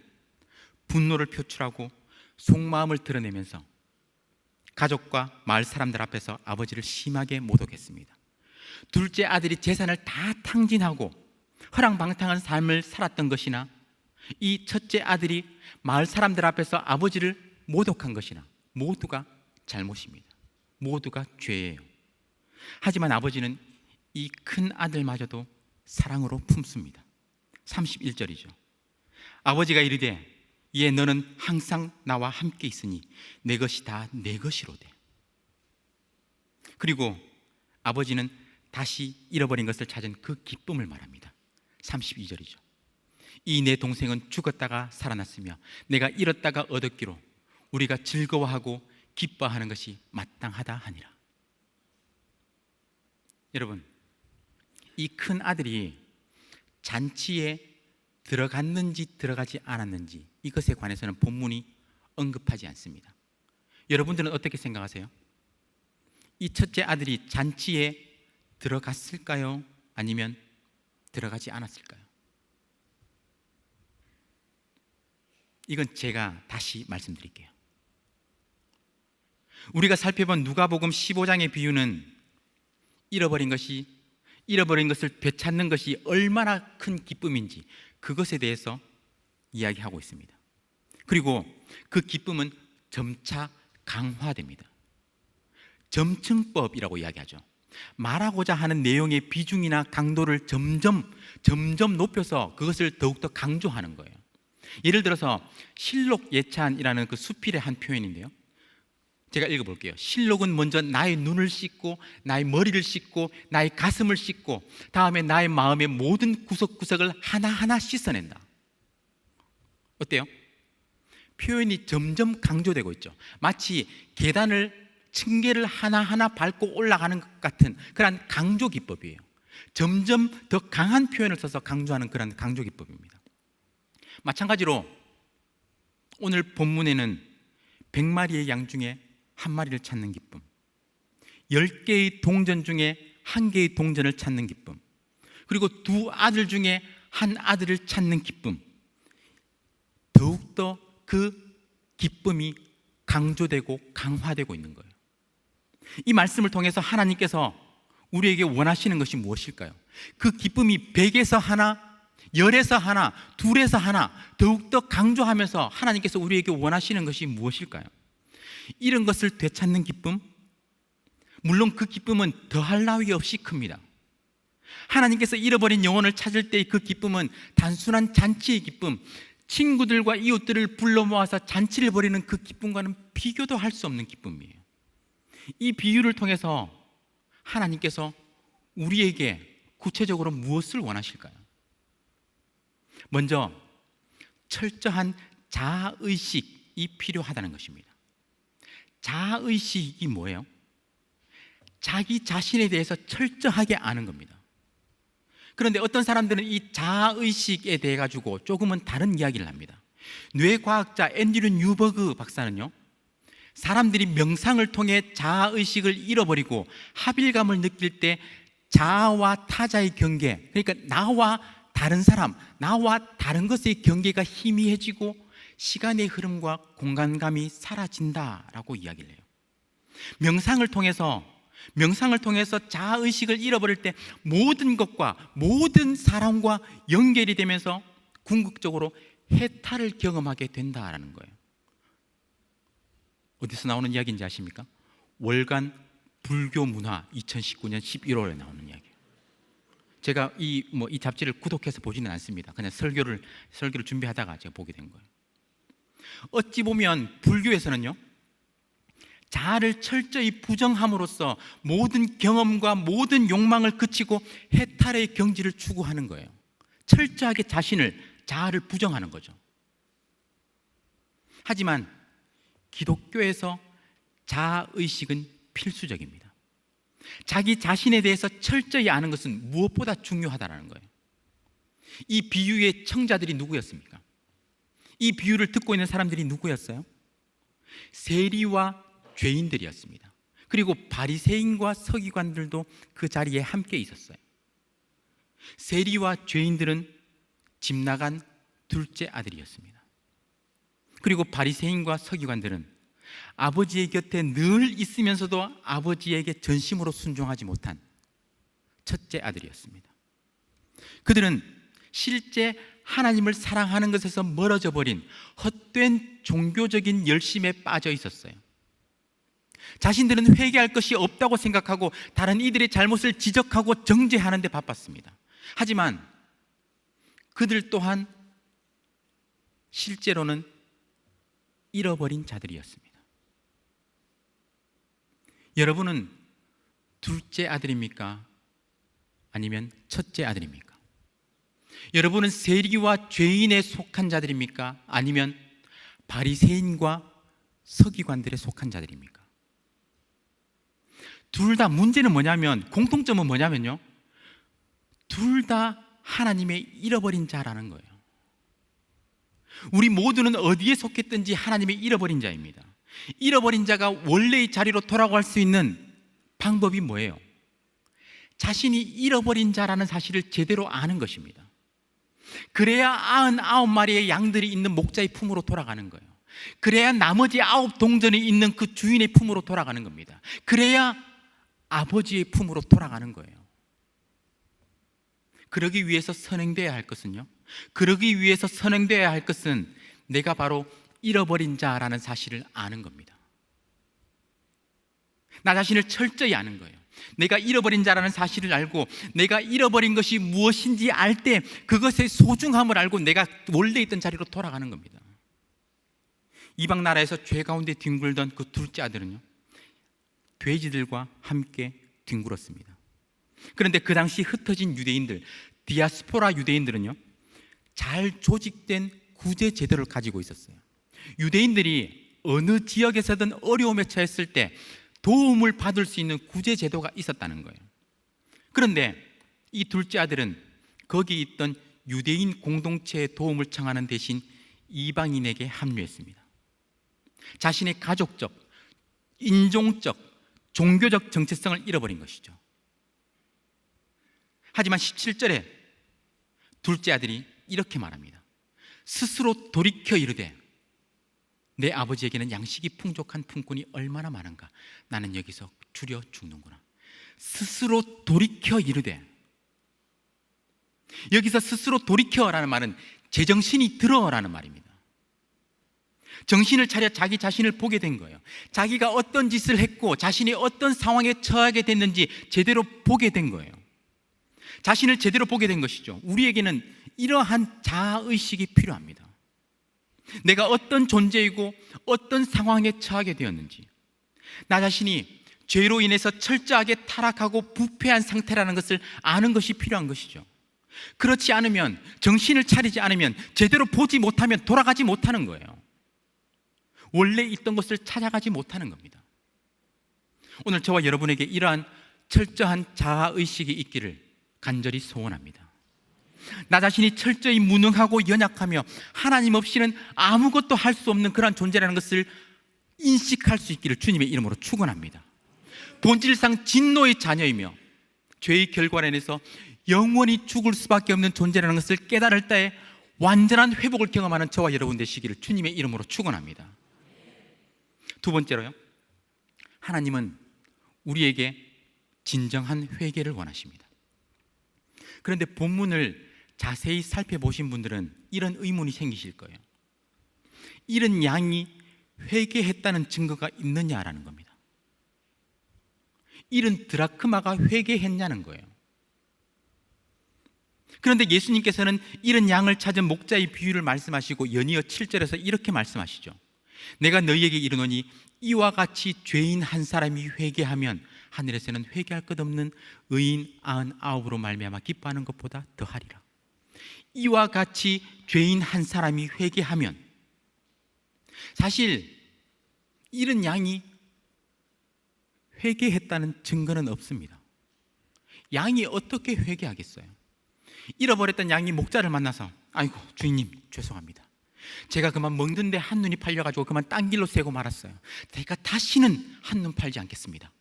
분노를 표출하고 속마음을 드러내면서 가족과 마을 사람들 앞에서 아버지를 심하게 모독했습니다. 둘째 아들이 재산을 다 탕진하고 허랑방탕한 삶을 살았던 것이나 이 첫째 아들이 마을 사람들 앞에서 아버지를 모독한 것이나 모두가 잘못입니다. 모두가 죄예요. 하지만 아버지는 이 큰 아들마저도 사랑으로 품습니다. 31절이죠. 아버지가 이르되 이에 너는 항상 나와 함께 있으니 내 것이 다 내 것이로되. 그리고 아버지는 다시 잃어버린 것을 찾은 그 기쁨을 말합니다. 32절이죠. 이 내 동생은 죽었다가 살아났으며 내가 잃었다가 얻었기로 우리가 즐거워하고 기뻐하는 것이 마땅하다 하니라. 여러분, 이 큰 아들이 잔치에 들어갔는지 들어가지 않았는지 이것에 관해서는 본문이 언급하지 않습니다. 여러분들은 어떻게 생각하세요? 이 첫째 아들이 잔치에 들어갔을까요? 아니면 들어가지 않았을까요? 이건 제가 다시 말씀드릴게요. 우리가 살펴본 누가복음 15장의 비유는 잃어버린 것을 되찾는 것이 얼마나 큰 기쁨인지 그것에 대해서 이야기하고 있습니다. 그리고 그 기쁨은 점차 강화됩니다. 점층법이라고 이야기하죠. 말하고자 하는 내용의 비중이나 강도를 점점 높여서 그것을 더욱더 강조하는 거예요. 예를 들어서 실록 예찬이라는 그 수필의 한 표현인데요, 제가 읽어볼게요. 실록은 먼저 나의 눈을 씻고 나의 머리를 씻고 나의 가슴을 씻고 다음에 나의 마음의 모든 구석구석을 하나하나 씻어낸다. 어때요? 표현이 점점 강조되고 있죠. 마치 계단을 층계를 하나하나 밟고 올라가는 것 같은 그런 강조 기법이에요. 점점 더 강한 표현을 써서 강조하는 그런 강조 기법입니다. 마찬가지로 오늘 본문에는 100마리의 양 중에 한 마리를 찾는 기쁨, 10개의 동전 중에 한 개의 동전을 찾는 기쁨, 그리고 두 아들 중에 한 아들을 찾는 기쁨, 더욱더 그 기쁨이 강조되고 강화되고 있는 거예요. 이 말씀을 통해서 하나님께서 우리에게 원하시는 것이 무엇일까요? 그 기쁨이 100에서 하나, 10에서 하나, 2에서 하나 더욱더 강조하면서 하나님께서 우리에게 원하시는 것이 무엇일까요? 이런 것을 되찾는 기쁨, 물론 그 기쁨은 더할 나위 없이 큽니다. 하나님께서 잃어버린 영혼을 찾을 때의 그 기쁨은 단순한 잔치의 기쁨, 친구들과 이웃들을 불러 모아서 잔치를 벌이는 그 기쁨과는 비교도 할 수 없는 기쁨이에요. 이 비유를 통해서 하나님께서 우리에게 구체적으로 무엇을 원하실까요? 먼저 철저한 자아의식이 필요하다는 것입니다. 자아의식이 뭐예요? 자기 자신에 대해서 철저하게 아는 겁니다. 그런데 어떤 사람들은 이 자아의식에 대해 가지고 조금은 다른 이야기를 합니다. 뇌과학자 앤드류 뉴버그 박사는요, 사람들이 명상을 통해 자아의식을 잃어버리고 합일감을 느낄 때 자아와 타자의 경계, 그러니까 나와 다른 사람, 나와 다른 것의 경계가 희미해지고 시간의 흐름과 공간감이 사라진다라고 이야기를 해요. 명상을 통해서 자아의식을 잃어버릴 때 모든 것과 모든 사람과 연결이 되면서 궁극적으로 해탈을 경험하게 된다라는 거예요. 어디서 나오는 이야기인지 아십니까? 월간 불교 문화 2019년 11월에 나오는 이야기예요. 제가 이 잡지를 구독해서 보지는 않습니다. 그냥 설교를 준비하다가 제가 보게 된 거예요. 어찌 보면 불교에서는요, 자아를 철저히 부정함으로써 모든 경험과 모든 욕망을 그치고 해탈의 경지를 추구하는 거예요. 철저하게 자아를 부정하는 거죠. 하지만 기독교에서 자아의식은 필수적입니다. 자기 자신에 대해서 철저히 아는 것은 무엇보다 중요하다는 거예요. 이 비유의 청자들이 누구였습니까? 이 비유를 듣고 있는 사람들이 누구였어요? 세리와 죄인들이었습니다. 그리고 바리새인과 서기관들도 그 자리에 함께 있었어요. 세리와 죄인들은 집 나간 둘째 아들이었습니다. 그리고 바리새인과 서기관들은 아버지의 곁에 늘 있으면서도 아버지에게 전심으로 순종하지 못한 첫째 아들이었습니다. 그들은 실제 하나님을 사랑하는 것에서 멀어져 버린 헛된 종교적인 열심에 빠져 있었어요. 자신들은 회개할 것이 없다고 생각하고 다른 이들의 잘못을 지적하고 정죄하는 데 바빴습니다. 하지만 그들 또한 실제로는 잃어버린 자들이었습니다. 여러분은 둘째 아들입니까? 아니면 첫째 아들입니까? 여러분은 세리와 죄인에 속한 자들입니까? 아니면 바리새인과 서기관들에 속한 자들입니까? 둘 다 문제는 뭐냐면, 공통점은 뭐냐면요, 둘 다 하나님의 잃어버린 자라는 거예요. 우리 모두는 어디에 속했든지 하나님의 잃어버린 자입니다. 잃어버린 자가 원래의 자리로 돌아갈 수 있는 방법이 뭐예요? 자신이 잃어버린 자라는 사실을 제대로 아는 것입니다. 그래야 99마리의 양들이 있는 목자의 품으로 돌아가는 거예요. 그래야 나머지 9 동전이 있는 그 주인의 품으로 돌아가는 겁니다. 그래야 아버지의 품으로 돌아가는 거예요. 그러기 위해서 선행되어야 할 것은요, 내가 바로 잃어버린 자라는 사실을 아는 겁니다. 나 자신을 철저히 아는 거예요. 내가 잃어버린 자라는 사실을 알고 내가 잃어버린 것이 무엇인지 알 때 그것의 소중함을 알고 내가 원래 있던 자리로 돌아가는 겁니다. 이방 나라에서 죄 가운데 뒹굴던 그 둘째 아들은요, 돼지들과 함께 뒹굴었습니다. 그런데 그 당시 흩어진 유대인들, 디아스포라 유대인들은요, 잘 조직된 구제 제도를 가지고 있었어요. 유대인들이 어느 지역에서든 어려움에 처했을 때 도움을 받을 수 있는 구제 제도가 있었다는 거예요. 그런데 이 둘째 아들은 거기 있던 유대인 공동체의 도움을 청하는 대신 이방인에게 합류했습니다. 자신의 가족적, 인종적, 종교적 정체성을 잃어버린 것이죠. 하지만 17절에 둘째 아들이 이렇게 말합니다. 스스로 돌이켜 이르되 내 아버지에게는 양식이 풍족한 품꾼이 얼마나 많은가. 나는 여기서 줄여 죽는구나. 스스로 돌이켜 이르되, 여기서 스스로 돌이켜라는 말은 제정신이 들어라는 말입니다. 정신을 차려 자기 자신을 보게 된 거예요. 자기가 어떤 짓을 했고 자신이 어떤 상황에 처하게 됐는지 제대로 보게 된 거예요. 자신을 제대로 보게 된 것이죠. 우리에게는 이러한 자아의식이 필요합니다. 내가 어떤 존재이고 어떤 상황에 처하게 되었는지, 나 자신이 죄로 인해서 철저하게 타락하고 부패한 상태라는 것을 아는 것이 필요한 것이죠. 그렇지 않으면, 정신을 차리지 않으면, 제대로 보지 못하면 돌아가지 못하는 거예요. 원래 있던 것을 찾아가지 못하는 겁니다. 오늘 저와 여러분에게 이러한 철저한 자아의식이 있기를 간절히 소원합니다. 나 자신이 철저히 무능하고 연약하며 하나님 없이는 아무것도 할 수 없는 그런 존재라는 것을 인식할 수 있기를 주님의 이름으로 축원합니다. 본질상 진노의 자녀이며 죄의 결과로 인해서 영원히 죽을 수밖에 없는 존재라는 것을 깨달을 때에 완전한 회복을 경험하는 저와 여러분 되시기를 주님의 이름으로 축원합니다. 두 번째로요, 하나님은 우리에게 진정한 회개를 원하십니다. 그런데 본문을 자세히 살펴보신 분들은 이런 의문이 생기실 거예요. 이런 양이 회개했다는 증거가 있느냐라는 겁니다. 이런 드라크마가 회개했냐는 거예요. 그런데 예수님께서는 이런 양을 찾은 목자의 비유를 말씀하시고 연이어 7절에서 이렇게 말씀하시죠. 내가 너희에게 이르노니 이와 같이 죄인 한 사람이 회개하면 하늘에서는 회개할 것 없는 의인 99으로 말미암아 기뻐하는 것보다 더하리라. 이와 같이 죄인 한 사람이 회개하면, 사실 이런 양이 회개했다는 증거는 없습니다. 양이 어떻게 회개하겠어요? 잃어버렸던 양이 목자를 만나서 아이고 주인님 죄송합니다. 제가 그만 먹는데 한눈이 팔려가지고 그만 딴 길로 새고 말았어요. 제가 다시는 한눈 팔지 않겠습니다.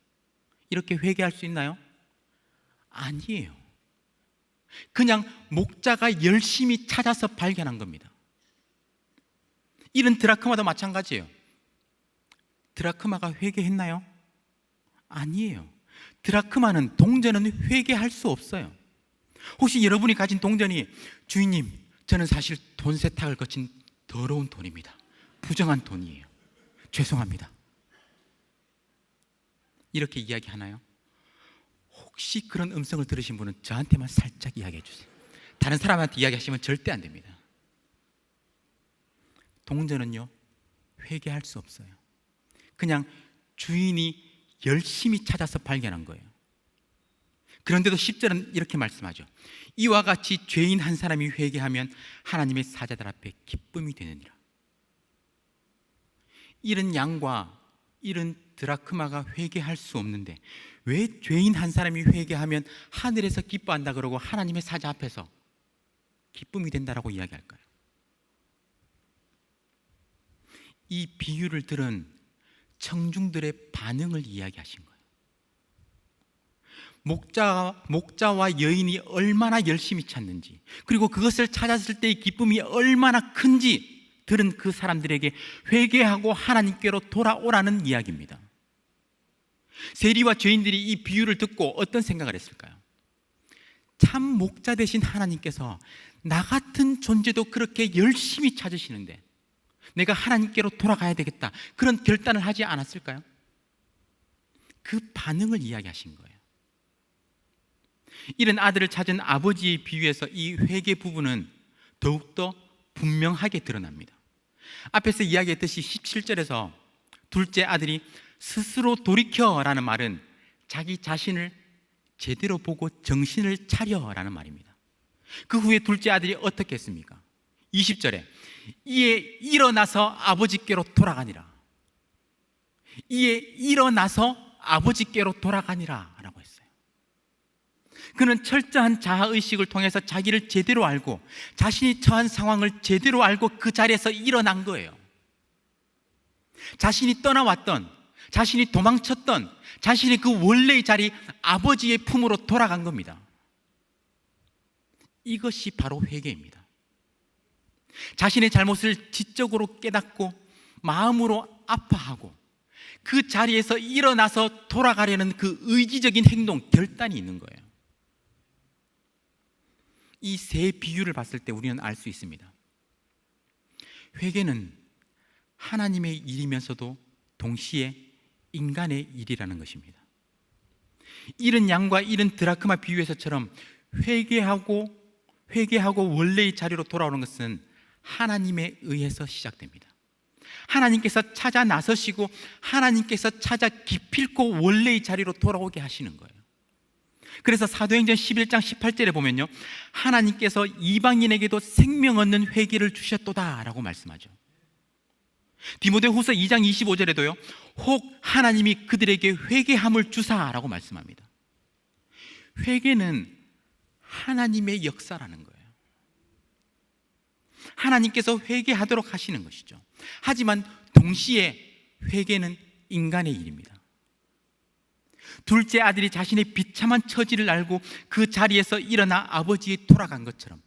이렇게 회개할 수 있나요? 아니에요. 그냥 목자가 열심히 찾아서 발견한 겁니다. 이런 드라크마도 마찬가지예요. 드라크마가 회개했나요? 아니에요. 드라크마는, 동전은 회개할 수 없어요. 혹시 여러분이 가진 동전이 주인님 저는 사실 돈 세탁을 거친 더러운 돈입니다. 부정한 돈이에요. 죄송합니다. 이렇게 이야기하나요? 혹시 그런 음성을 들으신 분은 저한테만 살짝 이야기해 주세요. 다른 사람한테 이야기하시면 절대 안 됩니다. 동전은요 회개할 수 없어요. 그냥 주인이 열심히 찾아서 발견한 거예요. 그런데도 10절은 이렇게 말씀하죠. 이와 같이 죄인 한 사람이 회개하면 하나님의 사자들 앞에 기쁨이 되느니라. 이런 양과 이런 드라크마가 회개할 수 없는데 왜 죄인 한 사람이 회개하면 하늘에서 기뻐한다 그러고 하나님의 사자 앞에서 기쁨이 된다라고 이야기할까요? 이 비유를 들은 청중들의 반응을 이야기하신 거예요. 목자와 여인이 얼마나 열심히 찾는지, 그리고 그것을 찾았을 때의 기쁨이 얼마나 큰지 들은 그 사람들에게 회개하고 하나님께로 돌아오라는 이야기입니다. 세리와 죄인들이 이 비유를 듣고 어떤 생각을 했을까요? 참 목자 되신 하나님께서 나 같은 존재도 그렇게 열심히 찾으시는데 내가 하나님께로 돌아가야 되겠다, 그런 결단을 하지 않았을까요? 그 반응을 이야기하신 거예요. 이런 아들을 찾은 아버지의 비유에서 이 회개 부분은 더욱더 분명하게 드러납니다. 앞에서 이야기했듯이 17절에서 둘째 아들이 스스로 돌이켜라는 말은 자기 자신을 제대로 보고 정신을 차려라는 말입니다. 그 후에 둘째 아들이 어떻게 했습니까? 20절에 이에 일어나서 아버지께로 돌아가니라. 이에 일어나서 아버지께로 돌아가니라 라고 했어요. 그는 철저한 자아의식을 통해서 자기를 제대로 알고 자신이 처한 상황을 제대로 알고 그 자리에서 일어난 거예요. 자신이 떠나왔던, 자신이 도망쳤던, 자신이 그 원래의 자리 아버지의 품으로 돌아간 겁니다. 이것이 바로 회개입니다. 자신의 잘못을 지적으로 깨닫고 마음으로 아파하고 그 자리에서 일어나서 돌아가려는 그 의지적인 행동, 결단이 있는 거예요. 이 세 비유를 봤을 때 우리는 알 수 있습니다. 회개는 하나님의 일이면서도 동시에 인간의 일이라는 것입니다. 잃은 양과 잃은 드라크마 비유에서처럼 회개하고 원래의 자리로 돌아오는 것은 하나님에 의해서 시작됩니다. 하나님께서 찾아 나서시고 하나님께서 찾아 기필코 원래의 자리로 돌아오게 하시는 거예요. 그래서 사도행전 11장 18절에 보면요, 하나님께서 이방인에게도 생명 얻는 회개를 주셨도다 라고 말씀하죠. 디모데후서 2장 25절에도요, 혹 하나님이 그들에게 회개함을 주사라고 말씀합니다. 회개는 하나님의 역사라는 거예요. 하나님께서 회개하도록 하시는 것이죠. 하지만 동시에 회개는 인간의 일입니다. 둘째 아들이 자신의 비참한 처지를 알고 그 자리에서 일어나 아버지에 돌아간 것처럼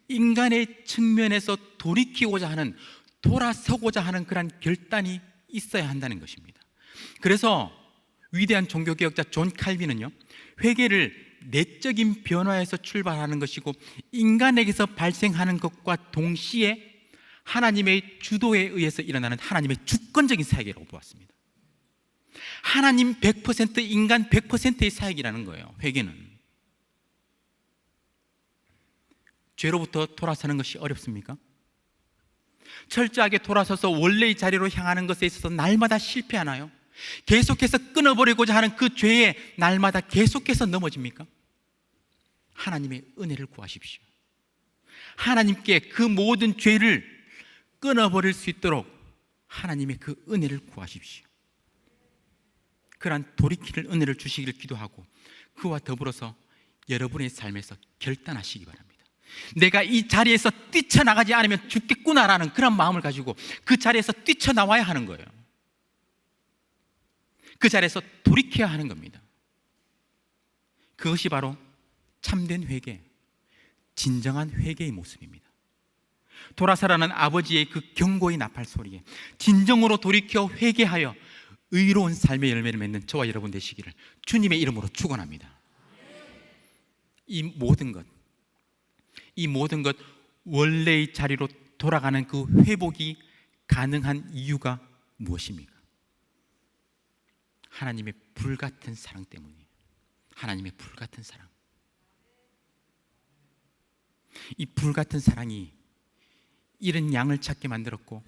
인간의 측면에서 돌이키고자 하는, 돌아서고자 하는 그런 결단이 있어야 한다는 것입니다. 그래서 위대한 종교개혁자 존 칼빈은요, 회개를 내적인 변화에서 출발하는 것이고 인간에게서 발생하는 것과 동시에 하나님의 주도에 의해서 일어나는 하나님의 주권적인 사역이라고 보았습니다. 하나님 100%, 인간 100%의 사역이라는 거예요. 회개는. 죄로부터 돌아서는 것이 어렵습니까? 철저하게 돌아서서 원래의 자리로 향하는 것에 있어서 날마다 실패하나요? 계속해서 끊어버리고자 하는 그 죄에 날마다 계속해서 넘어집니까? 하나님의 은혜를 구하십시오. 하나님께 그 모든 죄를 끊어버릴 수 있도록 하나님의 그 은혜를 구하십시오. 그러한 돌이킬 은혜를 주시기를 기도하고 그와 더불어서 여러분의 삶에서 결단하시기 바랍니다. 내가 이 자리에서 뛰쳐나가지 않으면 죽겠구나라는 그런 마음을 가지고 그 자리에서 뛰쳐나와야 하는 거예요. 그 자리에서 돌이켜야 하는 겁니다. 그것이 바로 참된 회개, 진정한 회개의 모습입니다. 돌아서라는 아버지의 그 경고의 나팔 소리에 진정으로 돌이켜 회개하여 의로운 삶의 열매를 맺는 저와 여러분 되시기를 주님의 이름으로 축원합니다. 이 모든 것 원래의 자리로 돌아가는 그 회복이 가능한 이유가 무엇입니까? 하나님의 불같은 사랑 때문이에요. 하나님의 불같은 사랑. 이 불같은 사랑이 잃은 양을 찾게 만들었고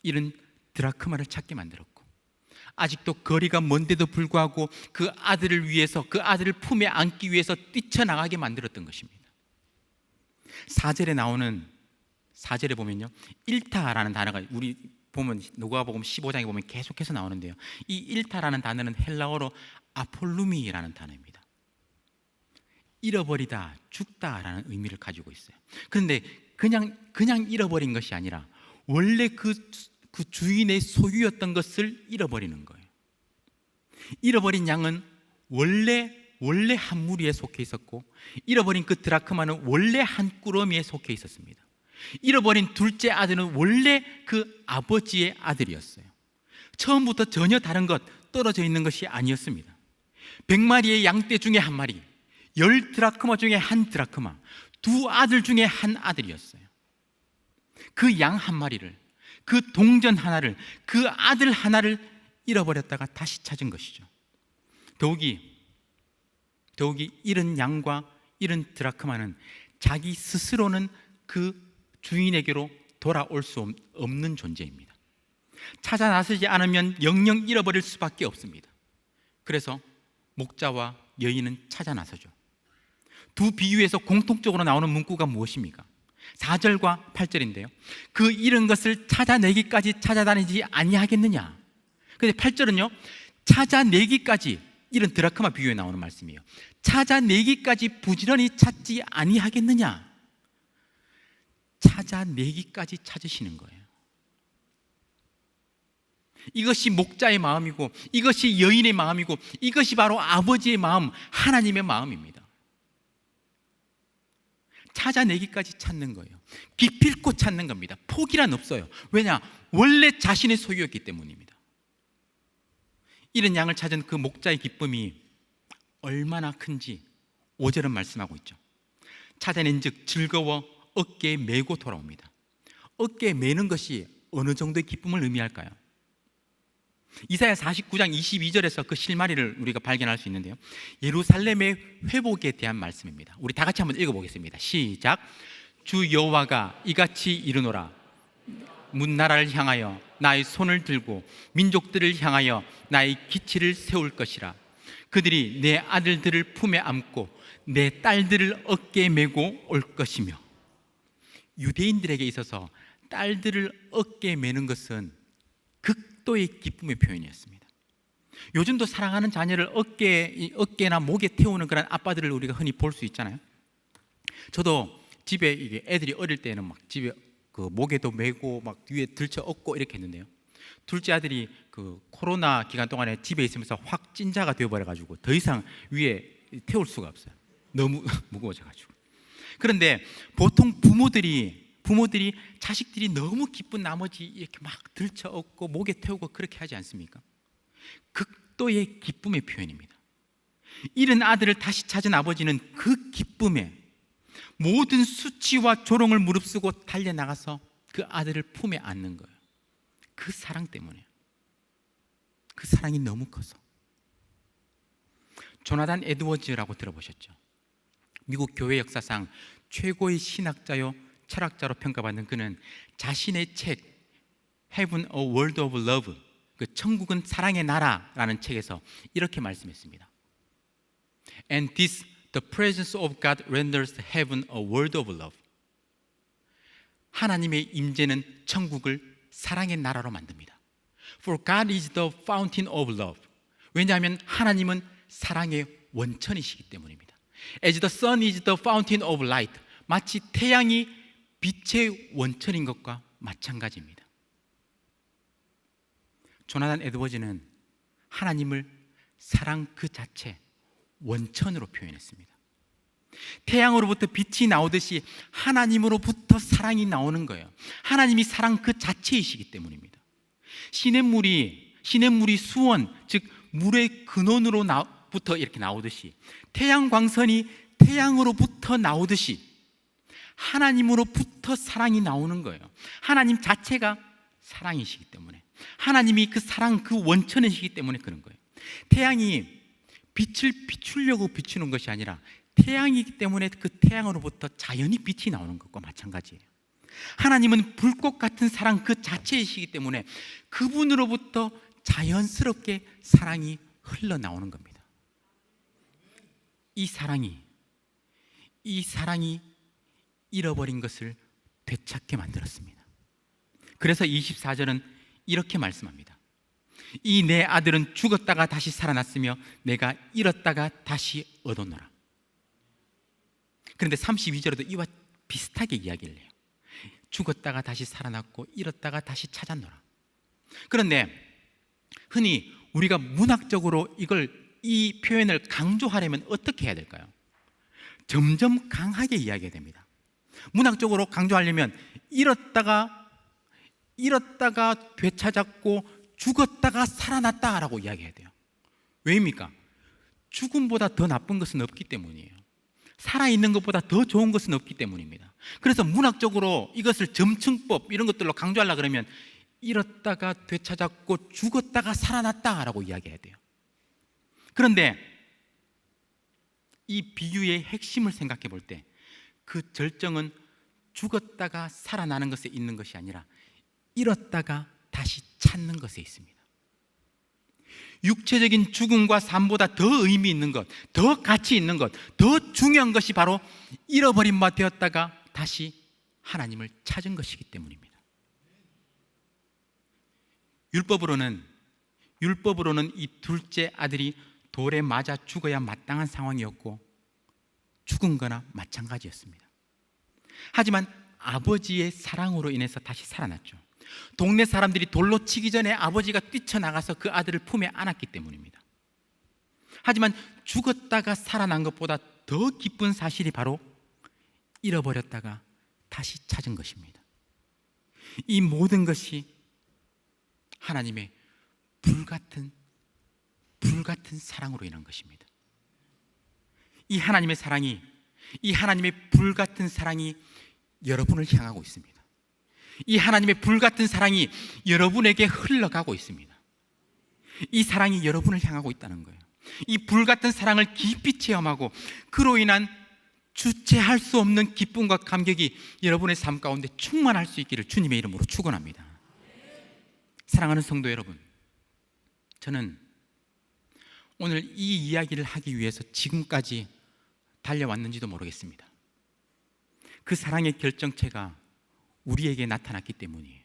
잃은 드라크마를 찾게 만들었고 아직도 거리가 먼데도 불구하고 그 아들을 위해서, 그 아들을 품에 안기 위해서 뛰쳐나가게 만들었던 것입니다. 4절에 보면요, 일타라는 단어가 우리 보면 누가복음 15장에 보면 계속해서 나오는데요, 이 일타라는 단어는 헬라어로 아폴루미라는 단어입니다. 잃어버리다, 죽다라는 의미를 가지고 있어요. 그런데 그냥 잃어버린 것이 아니라 원래 그 주인의 소유였던 것을 잃어버리는 거예요. 잃어버린 양은 원래 한 무리에 속해 있었고 잃어버린 그 드라크마는 원래 한 꾸러미에 속해 있었습니다. 잃어버린 둘째 아들은 원래 그 아버지의 아들이었어요. 처음부터 전혀 다른 것, 떨어져 있는 것이 아니었습니다. 100마리의 양떼 중에 한 마리, 10 드라크마 중에 한 드라크마, 2 아들 중에 한 아들이었어요. 그 양 한 마리를, 그 동전 하나를, 그 아들 하나를 잃어버렸다가 다시 찾은 것이죠. 더욱이 잃은 양과 잃은 드라크마는 자기 스스로는 그 주인에게로 돌아올 수 없는 존재입니다. 찾아 나서지 않으면 영영 잃어버릴 수밖에 없습니다. 그래서 목자와 여인은 찾아 나서죠. 두 비유에서 공통적으로 나오는 문구가 무엇입니까? 4절과 8절인데요. 그 잃은 것을 찾아내기까지 찾아다니지 아니하겠느냐. 근데 8절은요, 찾아내기까지, 이런 드라크마 비유에 나오는 말씀이에요. 찾아내기까지 부지런히 찾지 아니하겠느냐? 찾아내기까지 찾으시는 거예요. 이것이 목자의 마음이고, 이것이 여인의 마음이고, 이것이 바로 아버지의 마음, 하나님의 마음입니다. 찾아내기까지 찾는 거예요. 기필코 찾는 겁니다. 포기란 없어요. 왜냐? 원래 자신의 소유였기 때문입니다. 이런 양을 찾은 그 목자의 기쁨이 얼마나 큰지 5절은 말씀하고 있죠. 찾아낸 즉 즐거워 어깨에 메고 돌아옵니다. 어깨에 메는 것이 어느 정도의 기쁨을 의미할까요? 이사야 49장 22절에서 그 실마리를 우리가 발견할 수 있는데요, 예루살렘의 회복에 대한 말씀입니다. 우리 다 같이 한번 읽어보겠습니다. 시작. 주 여호와가 이같이 이르노라. 문나라를 향하여 나의 손을 들고 민족들을 향하여 나의 기치를 세울 것이라. 그들이 내 아들들을 품에 안고 내 딸들을 어깨에 메고 올 것이며. 유대인들에게 있어서 딸들을 어깨에 메는 것은 극도의 기쁨의 표현이었습니다. 요즘도 사랑하는 자녀를 어깨나 목에 태우는 그런 아빠들을 우리가 흔히 볼 수 있잖아요. 저도 집에 이게 애들이 어릴 때는 막 집에 그 목에도 메고 막 위에 들쳐 업고 이렇게 했는데요, 둘째 아들이 그 코로나 기간 동안에 집에 있으면서 확 찐자가 되어버려가지고 더 이상 위에 태울 수가 없어요. 너무 무거워져가지고. 그런데 보통 부모들이 자식들이 너무 기쁜 나머지 이렇게 막 들쳐 업고 목에 태우고 그렇게 하지 않습니까? 극도의 기쁨의 표현입니다. 잃은 아들을 다시 찾은 아버지는 그 기쁨에 모든 수치와 조롱을 무릅쓰고 달려나가서 그 아들을 품에 안는 거예요. 그 사랑 때문에. 그 사랑이 너무 커서. 조나단 에드워즈라고 들어보셨죠? 미국 교회 역사상 최고의 신학자요 철학자로 평가받는 그는 자신의 책 Heaven a World of Love, 그 천국은 사랑의 나라라는 책에서 이렇게 말씀했습니다. And this, the presence of God renders heaven a world of love. 하나님의 임재는 천국을 사랑의 나라로 만듭니다. For God is the fountain of love. 왜냐하면 하나님은 사랑의 원천이시기 때문입니다. As the sun is the fountain of light. 마치 태양이 빛의 원천인 것과 마찬가지입니다. 조나단 에드워즈는 하나님을 사랑 그 자체, 원천으로 표현했습니다. 태양으로부터 빛이 나오듯이 하나님으로부터 사랑이 나오는 거예요. 하나님이 사랑 그 자체이시기 때문입니다. 시냇물이 수원, 즉 물의 근원으로부터 이렇게 나오듯이, 태양 광선이 태양으로부터 나오듯이 하나님으로부터 사랑이 나오는 거예요. 하나님 자체가 사랑이시기 때문에, 하나님이 그 사랑 그 원천이시기 때문에 그런 거예요. 태양이 빛을 비추려고 비추는 것이 아니라 태양이기 때문에 그 태양으로부터 자연히 빛이 나오는 것과 마찬가지예요. 하나님은 불꽃 같은 사랑 그 자체이시기 때문에 그분으로부터 자연스럽게 사랑이 흘러나오는 겁니다. 이 사랑이 잃어버린 것을 되찾게 만들었습니다. 그래서 24절은 이렇게 말씀합니다. 이 내 아들은 죽었다가 다시 살아났으며 내가 잃었다가 다시 얻었노라. 그런데 32절에도 이와 비슷하게 이야기를 해요. 죽었다가 다시 살아났고 잃었다가 다시 찾았노라. 그런데 흔히 우리가 문학적으로 이 표현을 강조하려면 어떻게 해야 될까요? 점점 강하게 이야기해야 됩니다. 문학적으로 강조하려면 잃었다가 되찾았고 죽었다가 살아났다라고 이야기해야 돼요. 왜입니까? 죽음보다 더 나쁜 것은 없기 때문이에요. 살아있는 것보다 더 좋은 것은 없기 때문입니다. 그래서 문학적으로 이것을 점층법 이런 것들로 강조하려고 그러면 잃었다가 되찾았고 죽었다가 살아났다라고 이야기해야 돼요. 그런데 이 비유의 핵심을 생각해 볼 때 그 절정은 죽었다가 살아나는 것에 있는 것이 아니라 잃었다가 다시 찾는 것에 있습니다. 육체적인 죽음과 삶보다 더 의미 있는 것, 더 가치 있는 것, 더 중요한 것이 바로 잃어버린 바 되었다가 다시 하나님을 찾은 것이기 때문입니다. 율법으로는 이 둘째 아들이 돌에 맞아 죽어야 마땅한 상황이었고 죽은 거나 마찬가지였습니다. 하지만 아버지의 사랑으로 인해서 다시 살아났죠. 동네 사람들이 돌로 치기 전에 아버지가 뛰쳐나가서 그 아들을 품에 안았기 때문입니다. 하지만 죽었다가 살아난 것보다 더 기쁜 사실이 바로 잃어버렸다가 다시 찾은 것입니다. 이 모든 것이 하나님의 불같은 사랑으로 인한 것입니다. 이 하나님의 사랑이, 이 하나님의 불같은 사랑이 여러분을 향하고 있습니다. 이 하나님의 불같은 사랑이 여러분에게 흘러가고 있습니다. 이 사랑이 여러분을 향하고 있다는 거예요. 이 불같은 사랑을 깊이 체험하고 그로 인한 주체할 수 없는 기쁨과 감격이 여러분의 삶 가운데 충만할 수 있기를 주님의 이름으로 축원합니다. 사랑하는 성도 여러분, 저는 오늘 이 이야기를 하기 위해서 지금까지 달려왔는지도 모르겠습니다. 그 사랑의 결정체가 우리에게 나타났기 때문이에요.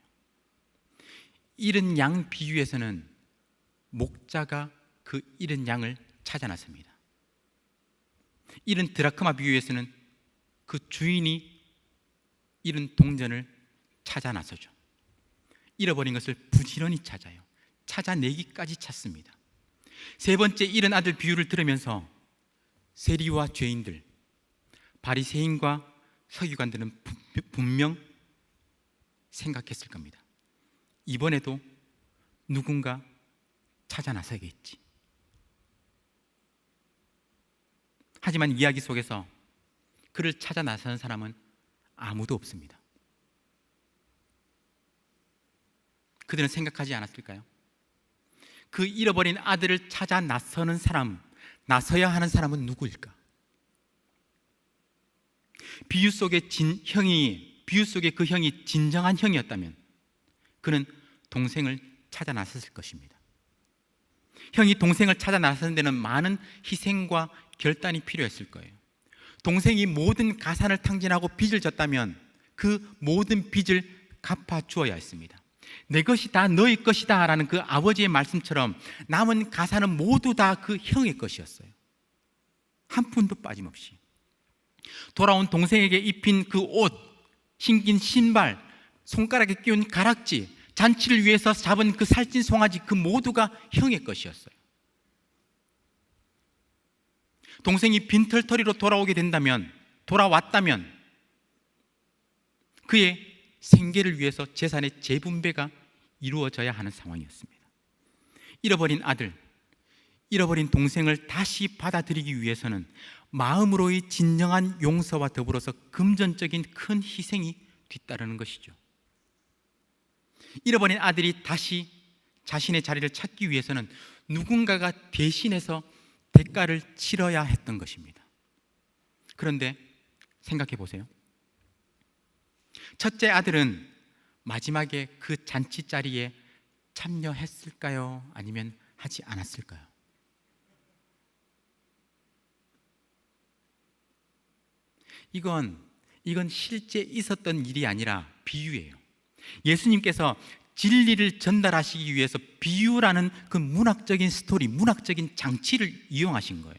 잃은 양 비유에서는 목자가 그 잃은 양을 찾아 나섭니다. 잃은 드라크마 비유에서는 그 주인이 잃은 동전을 찾아 나서죠. 잃어버린 것을 부지런히 찾아요. 찾아내기까지 찾습니다. 세 번째 잃은 아들 비유를 들으면서 세리와 죄인들, 바리새인과 서기관들은 분명 생각했을 겁니다. 이번에도 누군가 찾아 나서겠지. 하지만 이야기 속에서 그를 찾아 나서는 사람은 아무도 없습니다. 그들은 생각하지 않았을까요? 그 잃어버린 아들을 찾아 나서는 사람, 나서야 하는 사람은 누구일까? 비유 속의 그 형이 진정한 형이었다면 그는 동생을 찾아 나섰을 것입니다. 형이 동생을 찾아 나서는 데는 많은 희생과 결단이 필요했을 거예요. 동생이 모든 가산을 탕진하고 빚을 졌다면 그 모든 빚을 갚아 주어야 했습니다. 내 것이 다 너의 것이다 라는 그 아버지의 말씀처럼 남은 가산은 모두 다 그 형의 것이었어요. 한 푼도 빠짐없이. 돌아온 동생에게 입힌 그 옷, 신긴 신발, 손가락에 끼운 가락지, 잔치를 위해서 잡은 그 살찐 송아지, 그 모두가 형의 것이었어요. 동생이 빈털터리로 돌아왔다면 그의 생계를 위해서 재산의 재분배가 이루어져야 하는 상황이었습니다. 잃어버린 아들, 잃어버린 동생을 다시 받아들이기 위해서는 마음으로의 진정한 용서와 더불어서 금전적인 큰 희생이 뒤따르는 것이죠. 잃어버린 아들이 다시 자신의 자리를 찾기 위해서는 누군가가 대신해서 대가를 치러야 했던 것입니다. 그런데 생각해 보세요. 첫째 아들은 마지막에 그 잔치 자리에 참여했을까요? 아니면 하지 않았을까요? 이건 실제 있었던 일이 아니라 비유예요. 예수님께서 진리를 전달하시기 위해서 비유라는 그 문학적인 스토리, 문학적인 장치를 이용하신 거예요.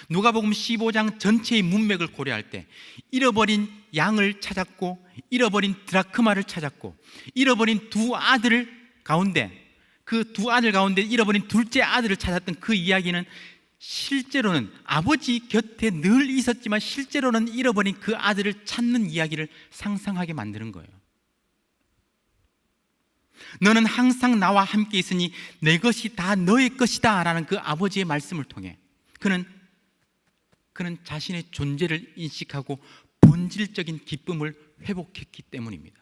누가복음 15장 전체의 문맥을 고려할 때 잃어버린 양을 찾았고 잃어버린 드라크마를 찾았고 잃어버린 두 아들 가운데 잃어버린 둘째 아들을 찾았던 그 이야기는 실제로는 아버지 곁에 늘 있었지만 실제로는 잃어버린 그 아들을 찾는 이야기를 상상하게 만드는 거예요. 너는 항상 나와 함께 있으니 내 것이 다 너의 것이다 라는 그 아버지의 말씀을 통해 그는 자신의 존재를 인식하고 본질적인 기쁨을 회복했기 때문입니다.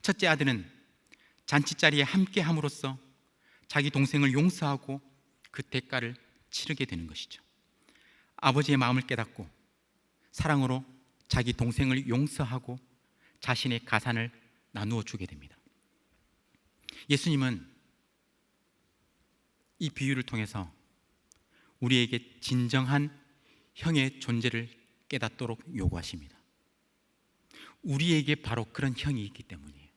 첫째 아들은 잔치자리에 함께 함으로써 자기 동생을 용서하고 그 대가를 치르게 되는 것이죠. 아버지의 마음을 깨닫고 사랑으로 자기 동생을 용서하고 자신의 가산을 나누어 주게 됩니다. 예수님은 이 비유를 통해서 우리에게 진정한 형의 존재를 깨닫도록 요구하십니다. 우리에게 바로 그런 형이 있기 때문이에요.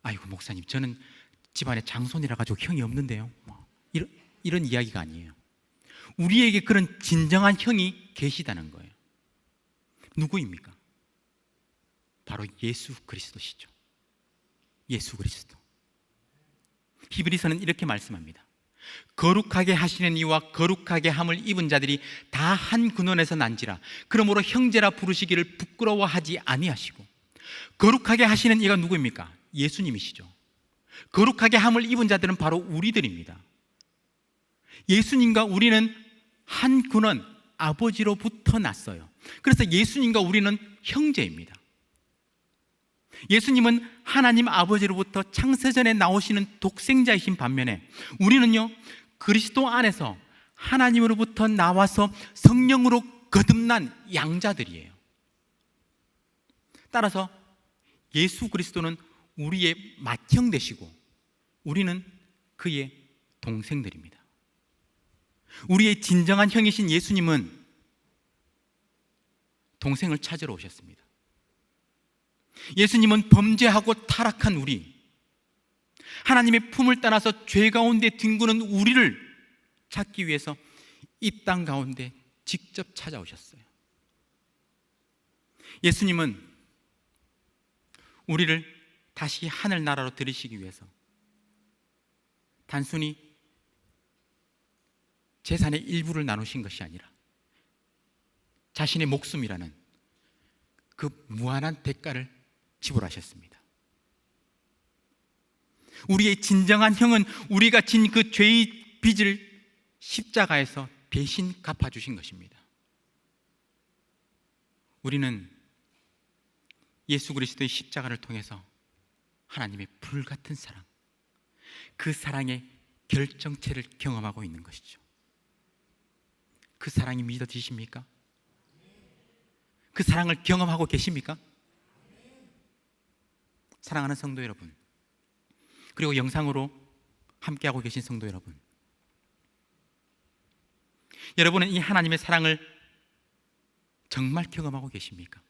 아이고 목사님, 저는 집안에 장손이라 가지고 형이 없는데요. 이런 이야기가 아니에요. 우리에게 그런 진정한 형이 계시다는 거예요. 누구입니까? 바로 예수 그리스도시죠. 예수 그리스도. 히브리서는 이렇게 말씀합니다. 거룩하게 하시는 이와 거룩하게 함을 입은 자들이 다 한 근원에서 난지라. 그러므로 형제라 부르시기를 부끄러워하지 아니하시고. 거룩하게 하시는 이가 누구입니까? 예수님이시죠. 거룩하게 함을 입은 자들은 바로 우리들입니다. 예수님과 우리는 한 근원, 아버지로부터 났어요. 그래서 예수님과 우리는 형제입니다. 예수님은 하나님 아버지로부터 창세전에 나오시는 독생자이신 반면에 우리는요, 그리스도 안에서 하나님으로부터 나와서 성령으로 거듭난 양자들이에요. 따라서 예수 그리스도는 우리의 맏형 되시고 우리는 그의 동생들입니다. 우리의 진정한 형이신 예수님은 동생을 찾으러 오셨습니다. 예수님은 범죄하고 타락한 우리, 하나님의 품을 떠나서 죄 가운데 뒹구는 우리를 찾기 위해서 이 땅 가운데 직접 찾아오셨어요. 예수님은 우리를 다시 하늘나라로 들이시기 위해서 단순히 재산의 일부를 나누신 것이 아니라 자신의 목숨이라는 그 무한한 대가를 지불하셨습니다. 우리의 진정한 형은 우리가 진 그 죄의 빚을 십자가에서 대신 갚아주신 것입니다. 우리는 예수 그리스도의 십자가를 통해서 하나님의 불같은 사랑, 그 사랑의 결정체를 경험하고 있는 것이죠. 그 사랑이 믿어지십니까? 그 사랑을 경험하고 계십니까? 사랑하는 성도 여러분, 그리고 영상으로 함께하고 계신 성도 여러분, 여러분은 이 하나님의 사랑을 정말 경험하고 계십니까?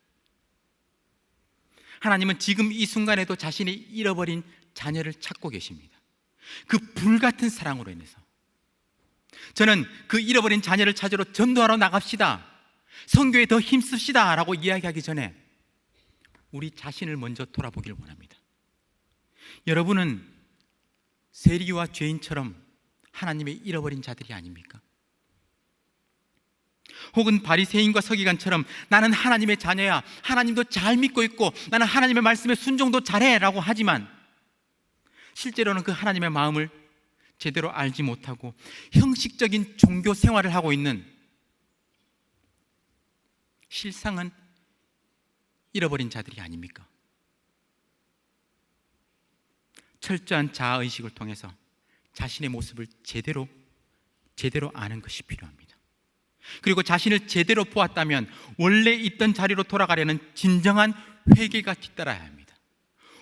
하나님은 지금 이 순간에도 자신이 잃어버린 자녀를 찾고 계십니다. 그 불같은 사랑으로 인해서 저는 그 잃어버린 자녀를 찾으러 전도하러 나갑시다, 선교에 더 힘씁시다 라고 이야기하기 전에 우리 자신을 먼저 돌아보길 원합니다. 여러분은 세리와 죄인처럼 하나님의 잃어버린 자들이 아닙니까? 혹은 바리새인과 서기관처럼 나는 하나님의 자녀야, 하나님도 잘 믿고 있고 나는 하나님의 말씀에 순종도 잘해 라고 하지만 실제로는 그 하나님의 마음을 제대로 알지 못하고 형식적인 종교 생활을 하고 있는, 실상은 잃어버린 자들이 아닙니까? 철저한 자아의식을 통해서 자신의 모습을 제대로 아는 것이 필요합니다. 그리고 자신을 제대로 보았다면 원래 있던 자리로 돌아가려는 진정한 회개가 뒤따라야 합니다.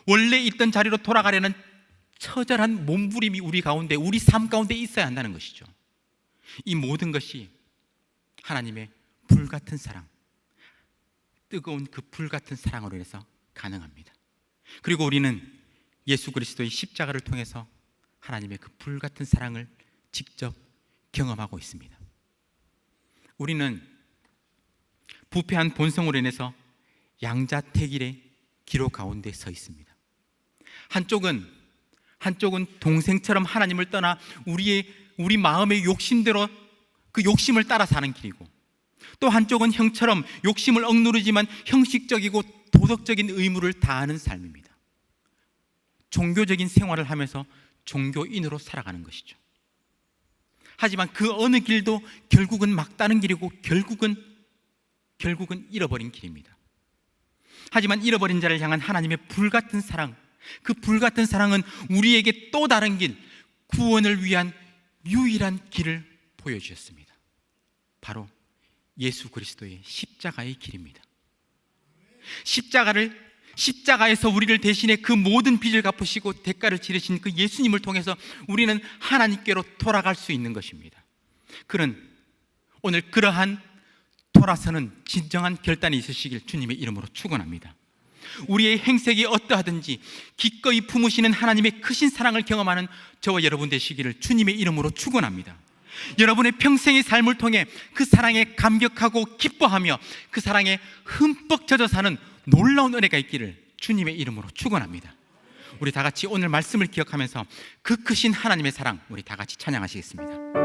원래 있던 자리로 돌아가려는 처절한 몸부림이 우리 가운데, 우리 삶 가운데 있어야 한다는 것이죠. 이 모든 것이 하나님의 불같은 사랑, 뜨거운 그 불같은 사랑으로 인해서 가능합니다. 그리고 우리는 예수 그리스도의 십자가를 통해서 하나님의 그 불같은 사랑을 직접 경험하고 있습니다. 우리는 부패한 본성으로 인해서 양자택일의 기로 가운데 서 있습니다. 한쪽은 동생처럼 하나님을 떠나 우리 마음의 욕심대로 그 욕심을 따라 사는 길이고, 또 한쪽은 형처럼 욕심을 억누르지만 형식적이고 도덕적인 의무를 다하는 삶입니다. 종교적인 생활을 하면서 종교인으로 살아가는 것이죠. 하지만 그 어느 길도 결국은 막다른 길이고 결국은 잃어버린 길입니다. 하지만 잃어버린 자를 향한 하나님의 불같은 사랑, 그 불같은 사랑은 우리에게 또 다른 길, 구원을 위한 유일한 길을 보여주셨습니다. 바로 예수 그리스도의 십자가의 길입니다. 십자가에서 우리를 대신해 그 모든 빚을 갚으시고 대가를 치르신 그 예수님을 통해서 우리는 하나님께로 돌아갈 수 있는 것입니다. 그는 오늘 그러한 돌아서는 진정한 결단이 있으시길 주님의 이름으로 축원합니다. 우리의 행색이 어떠하든지 기꺼이 품으시는 하나님의 크신 사랑을 경험하는 저와 여러분 되시기를 주님의 이름으로 축원합니다. 여러분의 평생의 삶을 통해 그 사랑에 감격하고 기뻐하며 그 사랑에 흠뻑 젖어 사는 놀라운 은혜가 있기를 주님의 이름으로 축원합니다. 우리 다 같이 오늘 말씀을 기억하면서 그 크신 하나님의 사랑 우리 다 같이 찬양하시겠습니다.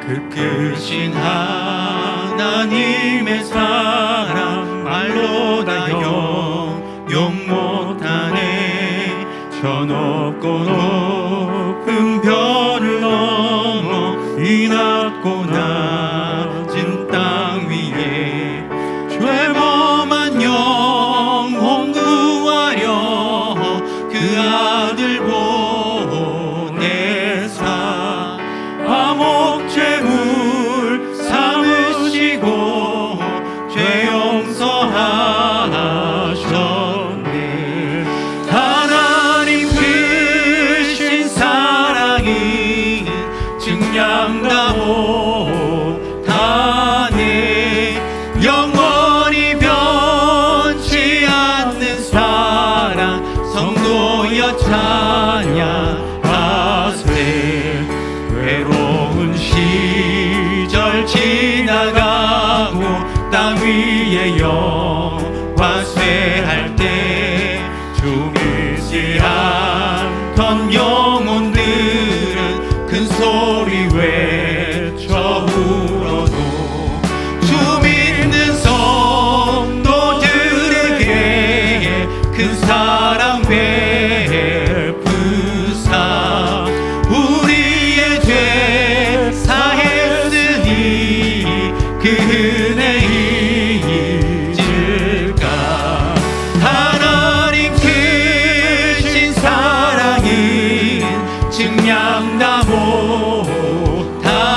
그 크신 하나님의 사랑 말로 다 용 못하네. 저 높고 높은 별을 넘어 이 낮고 낮은 땅 위에 죄범한 영혼 구하려 그 아들 보내사 화목제물 삼으시고 죄 용서하셨네. 하나님 크신 사랑이 증량다 못하네. 영원히 변치 않는 사랑 성도여 찬양하세. 외로운 시절 지나가고 땅 위에 영화 쇠할 때 죽이지 않던 영혼들은 큰 소리 외쳐 울어도 주 믿는 성도들에게 큰 사랑 베푸사 우리의 죄 사했으니 그 은혜 잊을까. 하나님 크신 사랑은 증량다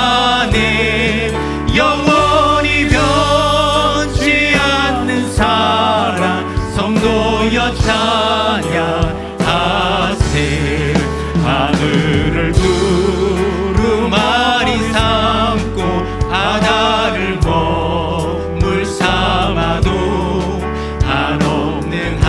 못하네. 영원히 변치 않는 사랑 성도여 찬양하세. 하늘을 두루마리 삼고 바다를 먹물 삼아도 한없는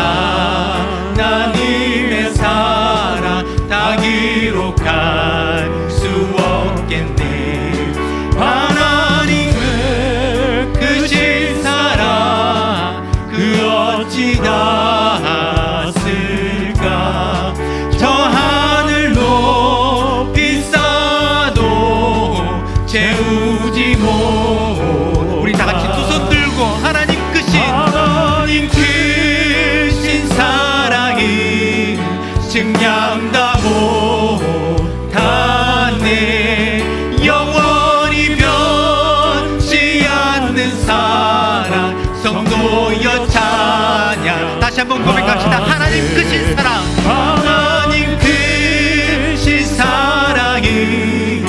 하나님의 사랑 다 기록할 수 없겠네. 하나님은 크신 사랑 그 어찌 닿았을까. 저 하늘 높이 쌓아도 채우지 못. 우리 다 같이 두 손 들고 하나님 크신 사랑이 증량다 못하네. 영원히 변치 않는 사랑 성도여 찬양. 다시 한번 고백합시다. 하나님 크신 사랑. 하나님 크신 사랑이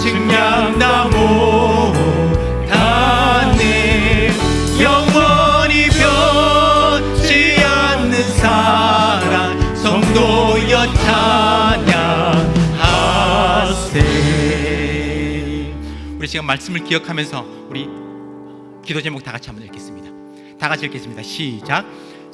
증량다 못하네. 영원히 변치 않는 사랑 성도여 찬양하세. 우리 지금 말씀을 기억하면서 우리 기도 제목 다 같이 한번 읽겠습니다. 다 같이 읽겠습니다. 시작.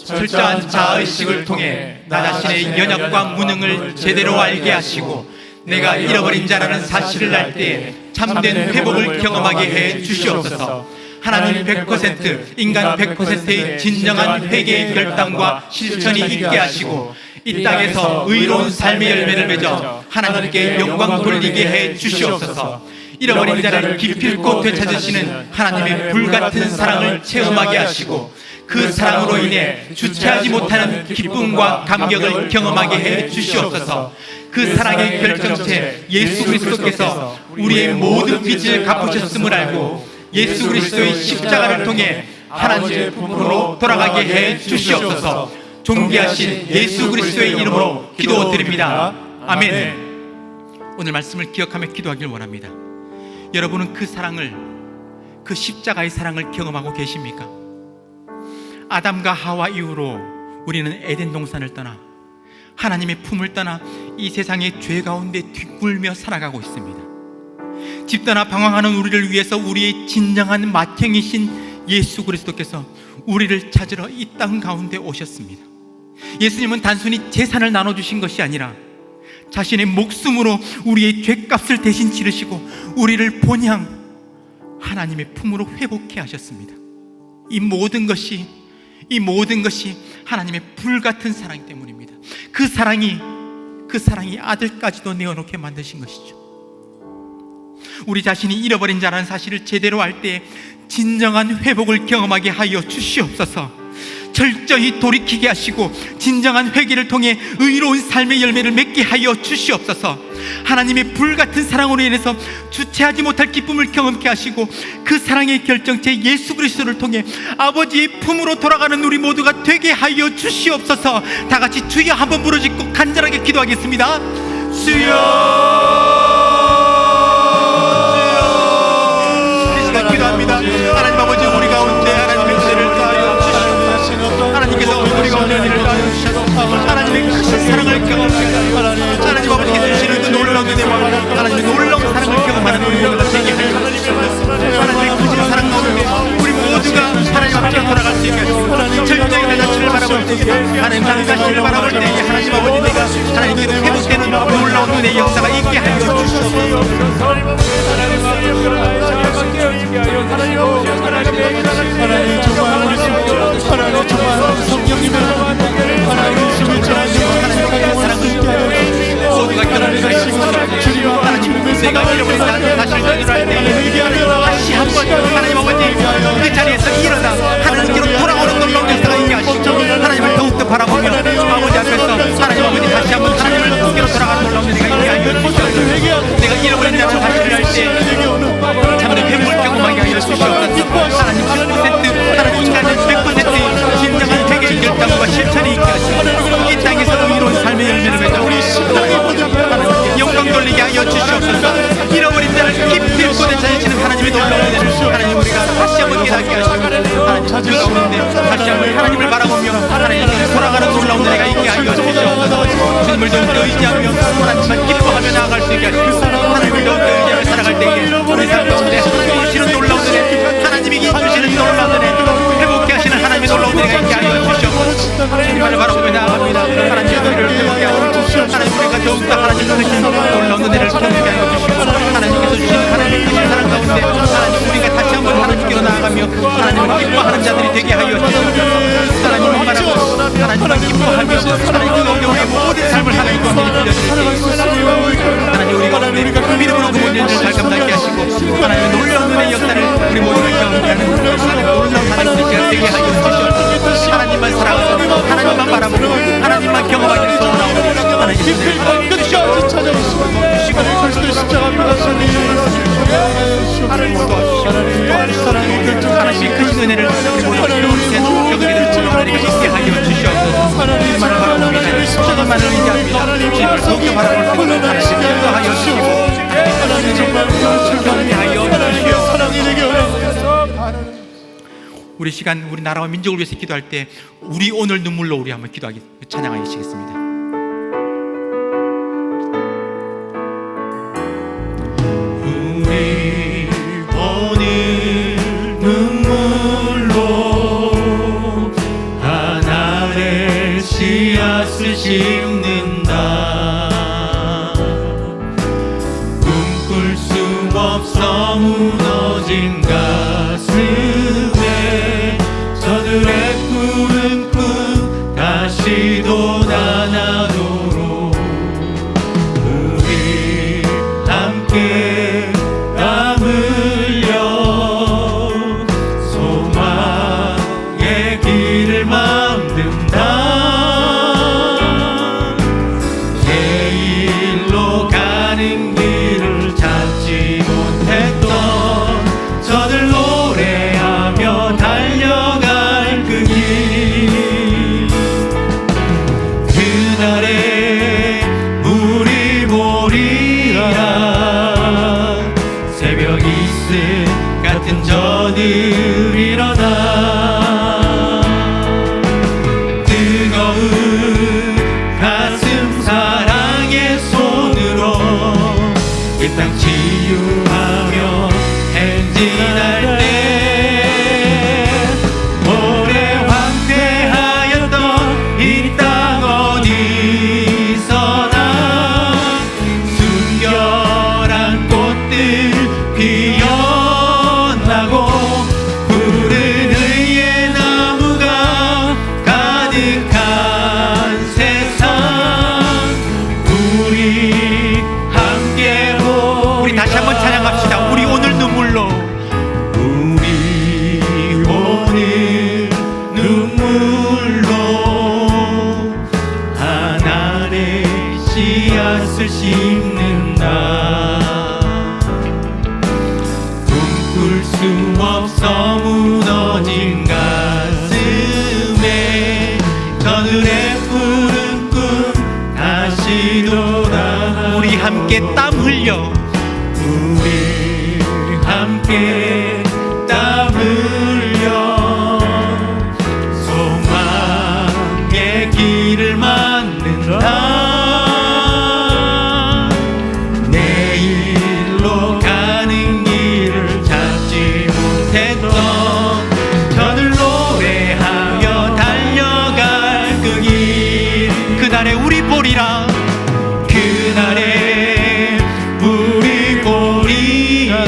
철저한 자의식을 통해 나 자신의 연약과 무능을 제대로 알게 하시고 내가 잃어버린 자라는 사실을 알 때에 참된 회복을 경험하게 해 주시옵소서. 하나님 100%, 인간 100%의 진정한 회개의 결단과 실천이 있게 하시고 이 땅에서 의로운 삶의 열매를 맺어 하나님께 영광 돌리게 해 주시옵소서. 잃어버린 자를 기필코 되찾으시는 하나님의 불같은 사랑을 체험하게 하시고 그 사랑으로 인해 주체하지 못하는 기쁨과 감격을 경험하게 해 주시옵소서. 그 사랑의 결정체 예수 그리스도께서 우리의 모든 빚을 갚으셨음을 알고 예수 그리스도의 십자가를 통해 하나님의 품으로 돌아가게 해 주시옵소서. 존귀하신 예수 그리스도의 이름으로 기도드립니다. 아멘. 오늘 말씀을 기억하며 기도하길 원합니다. 여러분은 그 사랑을, 그 십자가의 사랑을 경험하고 계십니까? 아담과 하와 이후로 우리는 에덴 동산을 떠나 하나님의 품을 떠나 이 세상의 죄 가운데 뒹굴며 살아가고 있습니다. 집 떠나 방황하는 우리를 위해서 우리의 진정한 맏형이신 예수 그리스도께서 우리를 찾으러 이 땅 가운데 오셨습니다. 예수님은 단순히 재산을 나눠주신 것이 아니라 자신의 목숨으로 우리의 죄값을 대신 치르시고 우리를 본향 하나님의 품으로 회복해 하셨습니다. 이 모든 것이 하나님의 불같은 사랑 때문입니다. 그 사랑이 아들까지도 내어놓게 만드신 것이죠. 우리 자신이 잃어버린 자라는 사실을 제대로 알 때 진정한 회복을 경험하게 하여 주시옵소서. 철저히 돌이키게 하시고 진정한 회개를 통해 의로운 삶의 열매를 맺게 하여 주시옵소서. 하나님의 불같은 사랑으로 인해서 주체하지 못할 기쁨을 경험케 하시고 그 사랑의 결정체 예수 그리스도를 통해 아버지의 품으로 돌아가는 우리 모두가 되게 하여 주시옵소서. 다 같이 주여 한번 부르짖고 간절하게 기도하겠습니다. 주여. 이 시간 기도합니다. 하나님 아버지, 우리 가운데 하나님의 은혜를 더하여 주시옵소서. 하나님께서 우리 가운데 은혜를 더하여 주셔서 하나님의 크신 사랑을 경험하게 하여 하나님 아버지께서 주시는 그 놀라운 은혜와 하나님의 놀라운 사랑을 경험하는 우리 모두가 되게 하여 주시옵소서. 하나님의 크신 사랑 가운데 우리 모두가 하나님 앞에 돌아갈 수 있게 하시고 철저히 내 자신을 바라볼 때 하나님 나 자신을 바라볼 때 하나님 아버지 내가 하나님께로 회복되는 놀라운 은혜의 역사가 있게 하여 주시옵소서. 하나님 정말 성령님의 하나님 모두가 결혼하시고 하나님 내가 잃어버린 사실을 할 때 다시 한번 하나님 아버지 그 자리에서 일어나 하나님께로 돌아오는 놀라운 역사가 있게 하시고 하나님을 더욱더 바라보며 아버지 앞에서 하나님 아버지 다시 한번 하나님을 통해로 돌아가는 놀라운 은혜가 있게 하여 주시옵소서. 내가 잃어버린 자라는 사실을 할 때 참된 회복을 경험하게 하여 주시옵소서. 하나님 100% 하나님 인간은 100% 진정한 회개의 결단과 실천이 있게 하시고 이 땅에서도 이룬 삶의 열매를 맺어 하나님께 영광 돌리게 하여 주시옵소서. 잃어버린 자를 깊이 묻어 찾으시는 하나님의 놀라운 은혜 하나님 우리가 다시 한번 깨닫게 하시고 하나님 그 가운데 다시 한번 하나님을 바라보며 하나님께 돌아가는 놀라운 은혜가 있게 하여 주시옵소서. 주님을 더욱더 의지하며 하나님만 기뻐하며 나아갈 수 있게 하시고 하나님을 더욱더 의지하며 살아갈 때에 우리 삶 가운데 하나님이 주시는 놀라운 은혜 하나님이 주시는 놀라운 은혜 회복케 하시는 하나님의 놀라운 은혜가 있게 하여 주시옵소서. 주님만을 바라보며 나아갑니다. 하나님의 은혜를 회복케 하여 하나님 우리가 더욱더 하나님의 크신 놀라운 은혜를 경험하게 하여 주시고 하나님께서 주신 하나님의 크신 사랑 가운데 하나님 우리가 다시 한번 하나님께로 나아가며 하나님을 기뻐하는 자들이 되게 하여 주시옵소서. 하나님을 바라고 하나님을 기뻐하며 하나님 그 가운데 우리의 모든 삶을 하나님과 함께 빌려주시고 하나님 우리 가운데 믿음으로 그 모든 일을 잘 감당하게 하시고 하나님의 놀라운 은혜의 역사를 우리 모두가 경험하는 하나님의 놀라운 하나님의 시간 되게 하여 주시옵소서. 하나님만 사랑하고 하나님만 바라보고 하나님만 경험하기를 소원하오니 하나님의 은혜를 주시옵소서. 하나님의 크신 은혜를 우리 모두가 경험하는 저들이 있게 하여 주시옵소서. 주님만을 바라봅니다. 주님만을 의지합니다. 주님을 더욱더 바라볼 수 있는 하나님을 인도하여 주시고 우리 시간 우리 나라와 민족을 위해서 기도할 때 우리 오늘 눈물로 우리 한번 기도하기 찬양하시겠습니다. 우리 오늘 눈물로 하나의 씨앗을 심는다. 꿈꿀 수 없어 무너진 가슴에 저들의 푸른 꿈 다시 돋아나도록 우리 함께 땀 흘려 소망의 길을 만든다. 제일로 가는 길을 찾지 못했던 저들 노래하며 달려갈 그 길 그날의 우리 보리라 새벽 이슬 같은 저들 일어나 뜨거운 가슴 사랑의 손으로 이 땅 치유하며 행진할 때 오래 황폐하였던 이 땅 함께 보리라. 우리 다시 한번 찬양합시다. 우리 오늘 눈물로, 우리 오늘 눈물로 하나님의 씨앗을 심는다. 꿈꿀 수 없어 무너진 가슴에 저들의 푸른 꿈 다시 돌아. 우리 함께 땀 흘려, 우리 함께 땀 흘려 소망의 길을 만든다. 내일로 가는 길을 찾지 못했던 저들 노래하며 달려갈 그 길, 그날에 우리 보리라. 그날에 우리 보리라.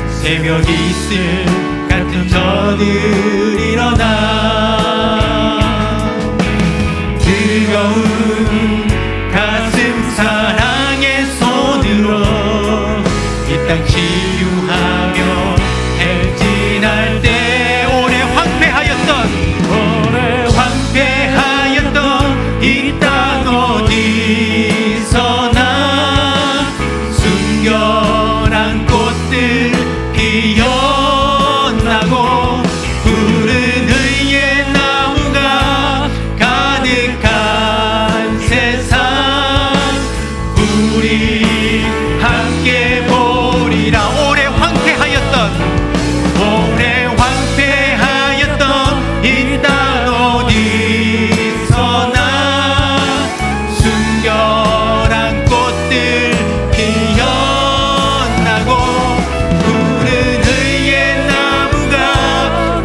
새벽 이슬 같은 저들 일어나. 뜨거운 가슴 사랑의 손으로 이 땅 치유하며 행진할 때 오래 황폐하였던 이 땅 어디서나 순결한 꽃들 피어나고 푸른 의의 나무가 가득한 세상 우리 함께 보리라. 오래 황폐하였던 이 땅 어디서나 순결한 꽃들 피어나고 푸른 의의 나무가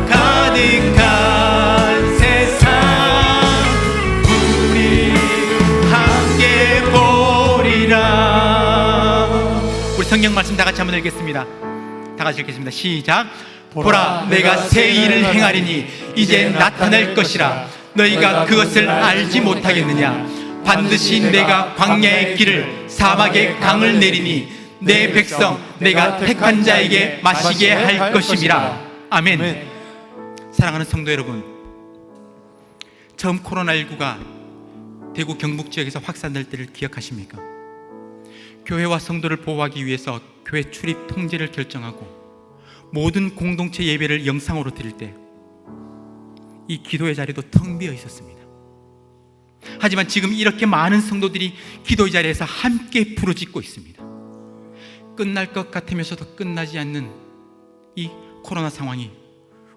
가득한 세상 우리 함께 보리라. 우리 성경 말씀 다 같이 한번 읽겠습니다. 다 같이 읽겠습니다. 시작. 보라, 내가 새 일을 행하리니 이제 나타날 것이라. 너희가 그것을 알지 못하겠느냐. 반드시 내가 광야의 길을 사막의 강을 내리니 내 백성 내가 택한 자에게 마시게 할 것임이라. 아멘. 사랑하는 성도 여러분, 처음 코로나19가 대구 경북 지역에서 확산될 때를 기억하십니까? 교회와 성도를 보호하기 위해서 교회 출입 통제를 결정하고 모든 공동체 예배를 영상으로 드릴 때 이 기도의 자리도 텅 비어 있었습니다. 하지만 지금 이렇게 많은 성도들이 기도의 자리에서 함께 부르짖고 있습니다. 끝날 것 같으면서도 끝나지 않는 이 코로나 상황이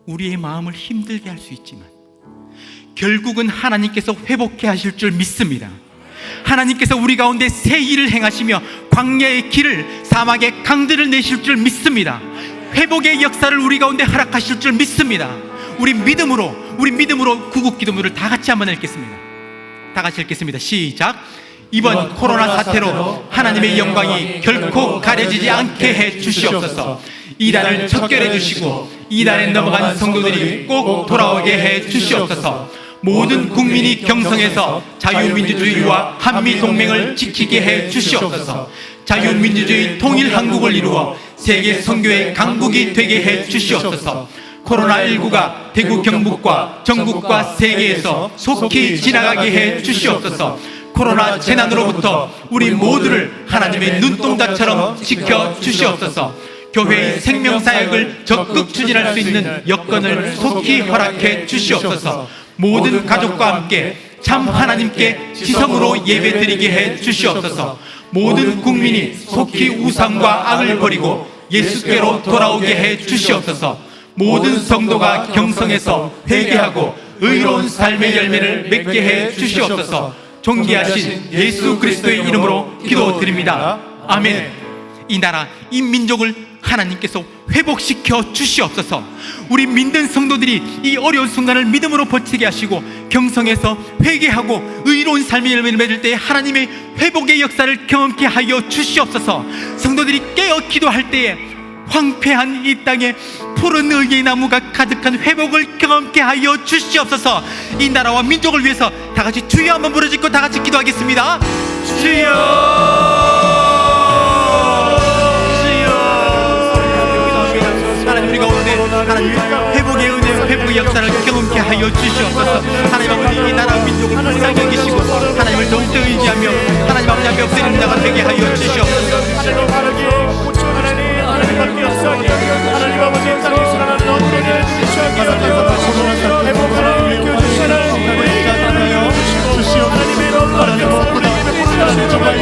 우리의 마음을 힘들게 할 수 있지만 결국은 하나님께서 회복해 하실 줄 믿습니다. 하나님께서 우리 가운데 새 일을 행하시며 광야의 길을 사막의 강들을 내실 줄 믿습니다. 회복의 역사를 우리 가운데 허락하실 줄 믿습니다. 우리 믿음으로 구국 기도문을 다 같이 한번 읽겠습니다. 다 같이 읽겠습니다. 시작. 이번 코로나 사태로 하나님의 영광이 결코 가려지지 않게 해 주시옵소서. 이달을 척결해 주시고 이달에 넘어간 성도들이 꼭 돌아오게 해 주시옵소서. 모든 국민이 경성에서 자유민주주의와 한미동맹을 지키게 해 주시옵소서. 자유민주주의 통일한국을 이루어 세계 선교의 강국이 되게 해 주시옵소서. 코로나19가 대구 경북과 전국과 세계에서 속히 지나가게 해 주시옵소서. 코로나 재난으로부터 우리 모두를 하나님의 눈동자처럼 지켜 주시옵소서. 교회의 생명사역을 적극 추진할 수 있는 여건을 속히 허락해 주시옵소서. 모든 가족과 함께 참 하나님께 지성으로 예배드리게 해 주시옵소서. 모든 국민이 속히 우상과 악을 버리고 예수께로 돌아오게 해 주시옵소서. 모든 성도가 경성에서 회개하고 의로운 삶의 열매를 맺게 해 주시옵소서. 존귀하신 예수 그리스도의 이름으로 기도드립니다. 아멘. 이 나라, 이 민족을 하나님께서 회복시켜 주시옵소서. 우리 믿는 성도들이 이 어려운 순간을 믿음으로 버티게 하시고 경성에서 회개하고 의로운 삶의 열매를 맺을 때 하나님의 회복의 역사를 경험케 하여 주시옵소서. 성도들이 깨어 기도할 때에 황폐한 이 땅에 푸른 의의 나무가 가득한 회복을 경험케 하여 주시옵소서. 이 나라와 민족을 위해서 다 같이 주여 한번 부르짖고 다 같이 기도하겠습니다. 하나님 우리 가운데 하나님 회복의 은혜 회복의 역사를 경험케 하여 주시옵소서. 하나님 아버지 이 나라 민족을 불쌍히 여기시고 하나님을 더욱더 의지하며 하나님 아버지 앞에 엎드리는 자가 되게 하여 주시옵소서. 하나님 아버지 땅에 살아나는 언제를 주시옵소서. 회복하라 하나님의 놀라운 하나님의 불안하신 정말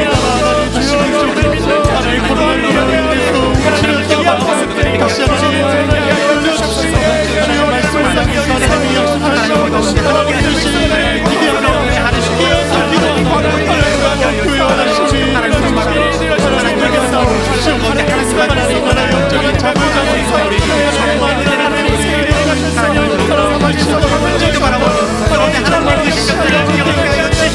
다시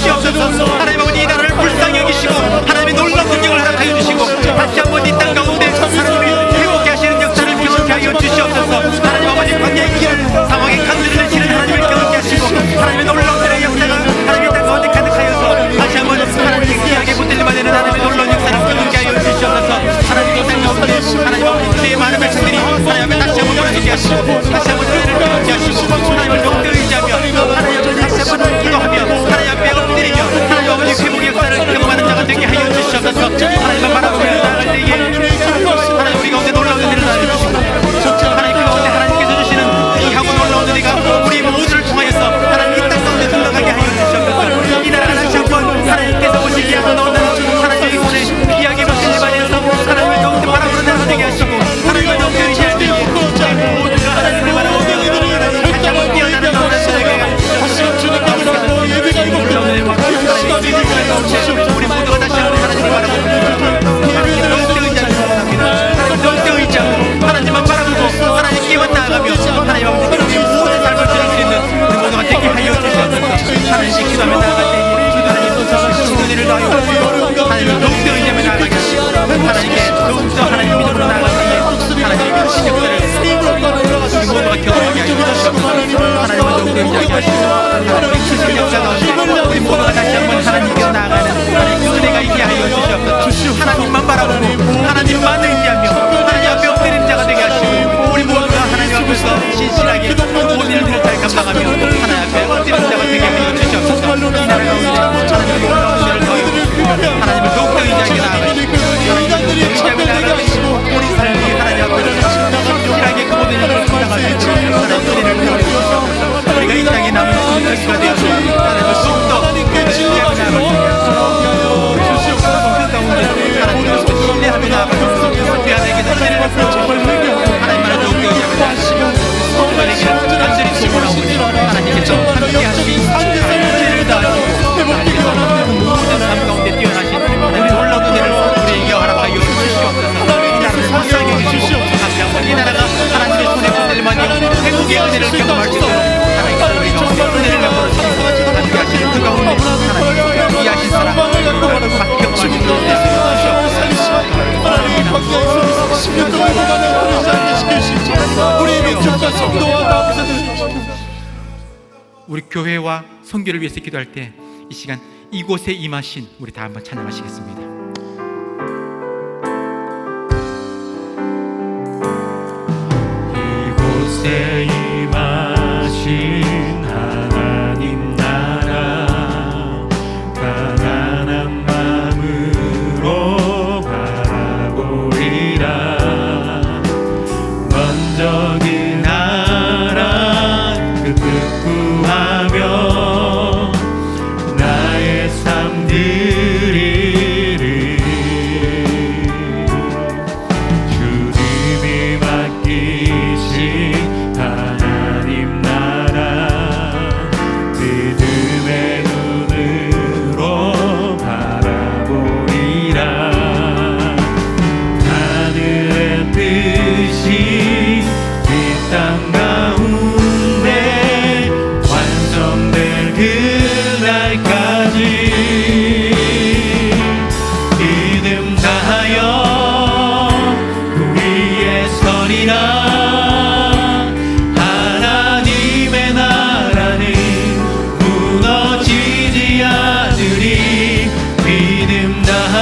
하나님 아버지 이 나라를 불쌍히 여기시고 하나님의 놀라운 능력을 허락하여 주시고 다시 한번 이 땅 가운데 하나님이 회복케 하시는 역사를 경험케 하여 주시옵소서. 하나님 아버지 광야의 길을 상황의 강들을 내시는 하나님을 경험케 하시고 하나님의 놀라운 은혜의 역사가 하나님의 땅 가운데 가득하여서 다시 한번 하나님의 귀하게 붙들림만 되는 하나님의 놀라운 역사를 경험케 하여 주시옵소서. 하나님 이 땅 가운데 하나님 아버지 주의 많은 백성들이 하나님 앞에 다시 한번 돌아서게 하시고 다시 한번 은혜를 경험케 하시고 하나님을 더욱더 의지하며 하나님 앞에 다시 한번 기도하며 하나님 앞에 엎드리며 하나님 아버지 회복의 역사를 경험하는 자가 되게 하여 주시옵소서. 하나님만 바라보며 나아갈 때에 하나님 우리 가운데 놀라운 은혜를 나눠주시고 하나님 그 가운데 하나님께서 주시는 귀하고 놀라운 은혜가 우리 모두를 통하여서 하나님 이 땅 가운데 흘러가게 하여 주시옵소서. 이 나라가 다시 한번 하나님께서 오시기 하고 나오는 하나님의 손에 귀하게 받기를 바라서 하나님을 더욱더 바라보는 자가 되게 하시고 하나님을 더욱더 의지할 때에 모두가 하나님을 바라보며 다시 한번 뛰어나는 놀라운 은혜가 놀라운 은혜와 우리 모두가 다시 한번 하나님을 바라보고 더욱더 의지하고 하나님만 바라보고 하나님께만 나아가며 하나님 아버지 모든 삶을 드릴 수 있는 우리 모두가 되게 하여 주시옵소서. 하나님께 기도하며 나아갈 때 하나님 은혜를 더하여 주시고 하나님을 더욱더 의지하며 나아가게 하시고 하나님께 더욱더 하나님 믿음으로 나아갈 때에 하나님의 큰 역사를 우리 모두가 경험하게 하여 주시옵소서. 하나님을 더욱더 의지하게 하시고 하나님의 큰 역사가 우리 모두가 다시 한번 하나님께로 나아가는 하나님의 은혜가 있게 하여 주시옵소서. 하나님만 바라보고 하나님만 의지하며 하나님 앞에 엎드리는 자가 되게 하시고 우리 모두가 하나님 앞에서 신실하게 모든 일들을 잘 감당하며 하나님 앞에 엎드리는 자가 되게 하여 주시옵소서. 이 나라 가운데 하나님의 놀라운 은혜를 더하여 하나님을 더욱더 의지하게 나아가시고 하나님을 의지하며 나아가시고 우리 삶이 하나님 앞에서 신실하게 그 모든 일들을 감당할 수 있도록 하나님의 은혜를 더하여 주시옵소서. 우리가 이 땅에 남은 여기가 되어서 하나님을 더욱더 의지하며 나아가시고 그 가운데 하나님을 신뢰하며 나아가시고 우리 하나님께서 은혜를 베풀어 하나님만을 더욱더 의지하며 나아가시고 우리가 되기를 간절히 소원하오니 하나님께서 함께 하시고 은혜를 다하시고 하나님께서 모든 삶 가운데 뛰어나신 하나님의 놀라운 은혜를 우리에게 허락하여 주시옵소서. 이 나라를 불쌍히 여기시고 다시 한번 이 나라가 하나님의 손에 붙들만이 회복의 은혜를 경험할 수 있도록 하나님께서 우리 가운데 은혜를 베풀어 주시고 함께 하시는 그 가운데 하나님께서 이해하신 사랑 경험할 수 있도록 주시옵소서. 하나님 광야에서 10년 동안 우리 민족과 성도와 우리 교회와 선교를 위해서 기도할 때 이 시간 이곳에 임하신 우리 다 한번 찬양하시겠습니다. 이곳에 임하신 하나님 나라 가난한 마음으로 바라보리라. 먼저 그 나라 그 뜻 구하며 나의 삶 드리리. 주님이 맡기신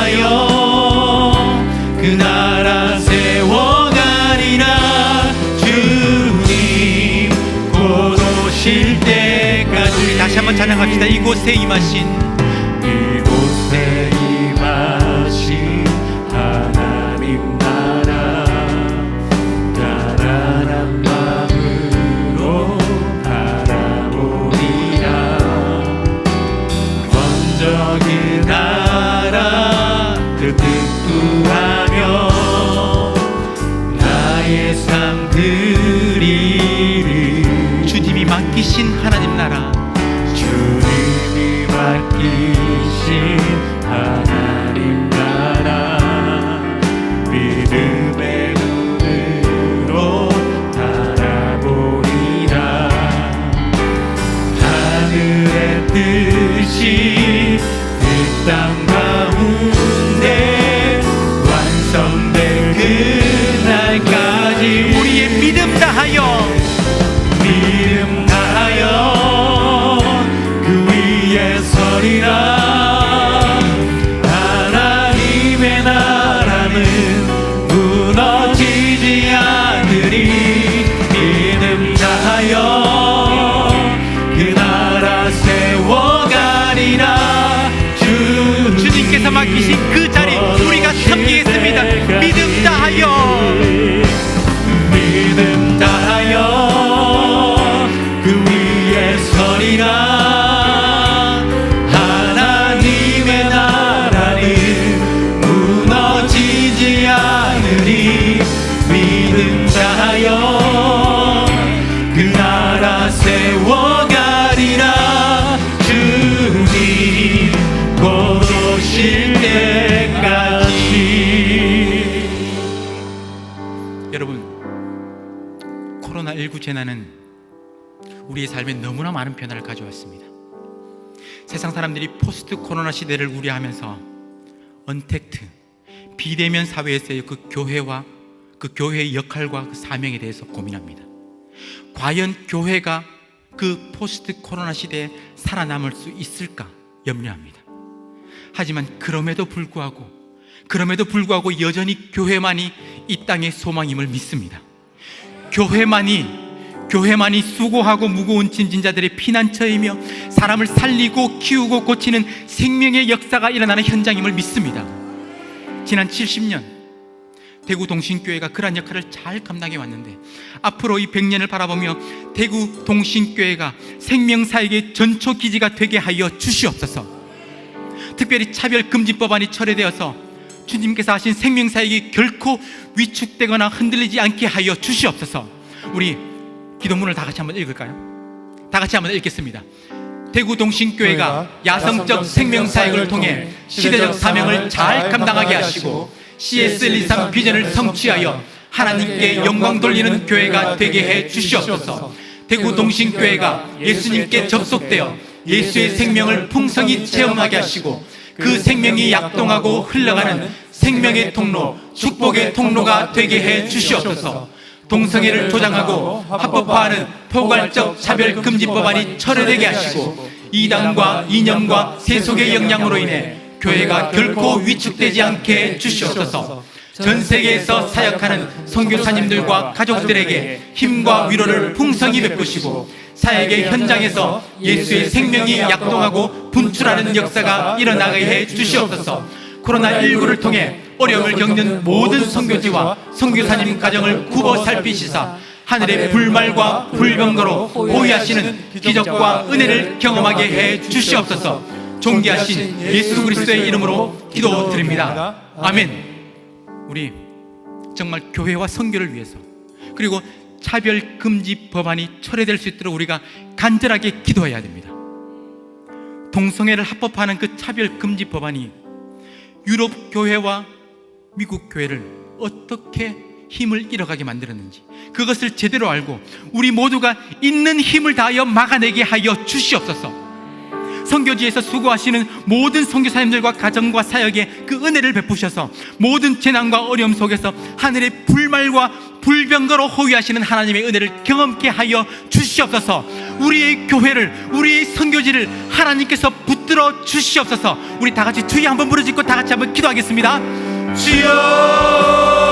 믿음하여 그 나라 세워가리라. 주님 곧 오실 때까지. 다시 한번 찬양합시다. 이곳에 임하신 하나님 나라 가난한 마음으로 바라보리라. 먼저 그 나라 뜻구하며 나의 삶 드리리. 주님이 맡기신 하나님 나라, 주님이 맡기신 하나님 나라 믿음의 눈으로 바라보리라. 하늘의 뜻이 그 땅 가운데 완성된 그날까지 우리의 믿음 다하여 그 위에 서리라. 하나님의 나라는 무너지지 않으리. 믿음 다하여 그 나라 세워가리라. 주님께서 맡기신 그 자리 우리가 섬기겠습니다. 믿음 다하여 믿음 다하여 그 위에 서리라. 하나님의 나라는 무너지지 않으리. 믿음 다하여 그 나라 세워가리라. 주님 곧 오실 때까지. 여러분, 코로나19 재난은 우리의 삶에 너무나 많은 변화를 가져왔습니다. 세상 사람들이 포스트 코로나 시대를 우려하면서 언택트, 비대면 사회에서의 그 교회와 그 교회의 역할과 그 사명에 대해서 고민합니다. 과연 교회가 그 포스트 코로나 시대에 살아남을 수 있을까 염려합니다. 하지만 그럼에도 불구하고 여전히 교회만이 이 땅의 소망임을 믿습니다. 교회만이 수고하고 무거운 짐진자들의 피난처이며 사람을 살리고 키우고 고치는 생명의 역사가 일어나는 현장임을 믿습니다. 지난 70년 대구 동신교회가 그러한 역할을 잘 감당해 왔는데, 앞으로 이 100년을 바라보며 대구 동신교회가 생명사역의 전초기지가 되게 하여 주시옵소서. 특별히 차별금지법안이 철회되어서 주님께서 하신 생명사역이 결코 위축되거나 흔들리지 않게 하여 주시옵소서. 우리 기도문을 다 같이 한번 읽을까요? 다 같이 한번 읽겠습니다. 대구 동신교회가 야성적 생명사역을 통해 시대적 사명을 잘 감당하게 하시고 CS123 비전을 성취하여 하나님께 영광 돌리는 교회가 되게 해 주시옵소서. 대구 동신교회가 예수님께 접속되어 예수의 생명을 풍성히 체험하게 하시고 그 생명이 약동하고 흘러가는 생명의 통로, 축복의 통로가 되게 해 주시옵소서. 동성애를 조장하고 합법화하는 포괄적 차별금지법안이 철회되게 하시고 이단과 이념과 세속의 영향으로 인해 교회가 결코 위축되지 않게 해 주시옵소서. 전 세계에서 사역하는 선교사님들과 가족들에게 힘과 위로를 풍성히 베푸시고 사역의 현장에서 예수의 생명이 약동하고 분출하는 역사가 일어나게 해 주시옵소서. 코로나19를 통해 어려움을 겪는 모든 선교지와 선교사님 가정을 굽어 살피시사 하늘의 불말과 불병거로 보유하시는 기적과 은혜를 경험하게 해 주시옵소서. 존귀하신 예수 그리스도의 이름으로 기도드립니다. 아멘. 우리 정말 교회와 선교를 위해서, 그리고 차별금지 법안이 철회될 수 있도록 우리가 간절하게 기도해야 됩니다. 동성애를 합법화하는 그 차별금지 법안이 유럽 교회와 미국 교회를 어떻게 힘을 잃어가게 만들었는지 그것을 제대로 알고 우리 모두가 있는 힘을 다하여 막아내게 하여 주시옵소서. 선교지에서 수고하시는 모든 선교사님들과 가정과 사역에 그 은혜를 베푸셔서 모든 재난과 어려움 속에서 하늘의 불말과 불병거로 호위하시는 하나님의 은혜를 경험케 하여 주시옵소서. 우리의 교회를, 우리의 선교지를 하나님께서 붙들어 주시옵소서. 우리 다 같이 주여 한번 부르짖고 다 같이 한번 기도하겠습니다. 주여.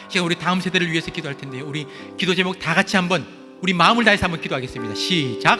제가 우리 다음 세대를 위해서 기도할 텐데요. 우리 기도 제목 다 같이 한번 우리 마음을 다해서 한번 기도하겠습니다. 시작.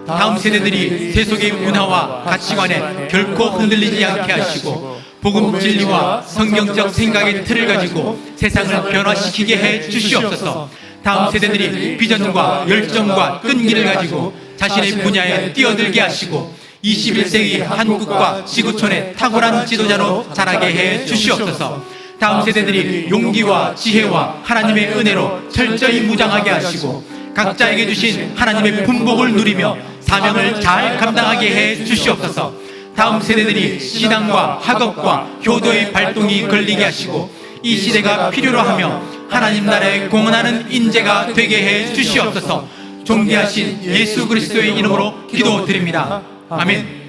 다음 세대들이 세속의 문화와 가치관에 결코 흔들리지 않게 하시고 복음 진리와 성경적 생각의 틀을 가지고 세상을 변화시키게 해 주시옵소서. 다음 세대들이 비전과 열정과 끈기를 가지고 자신의 분야에 뛰어들게 하시고 21세기 한국과 지구촌의 탁월한 지도자로 자라게 해 주시옵소서. 다음 세대들이 용기와 지혜와 하나님의 은혜로 철저히 무장하게 하시고 각자에게 주신 하나님의 분복을 누리며 사명을 잘 감당하게 해 주시옵소서. 다음 세대들이 신앙과 학업과 효도의 발동이 걸리게 하시고 이 시대가 필요로 하며 하나님 나라에 공헌하는 인재가 되게 해 주시옵소서. 존귀하신 예수 그리스도의 이름으로 기도드립니다. 아멘.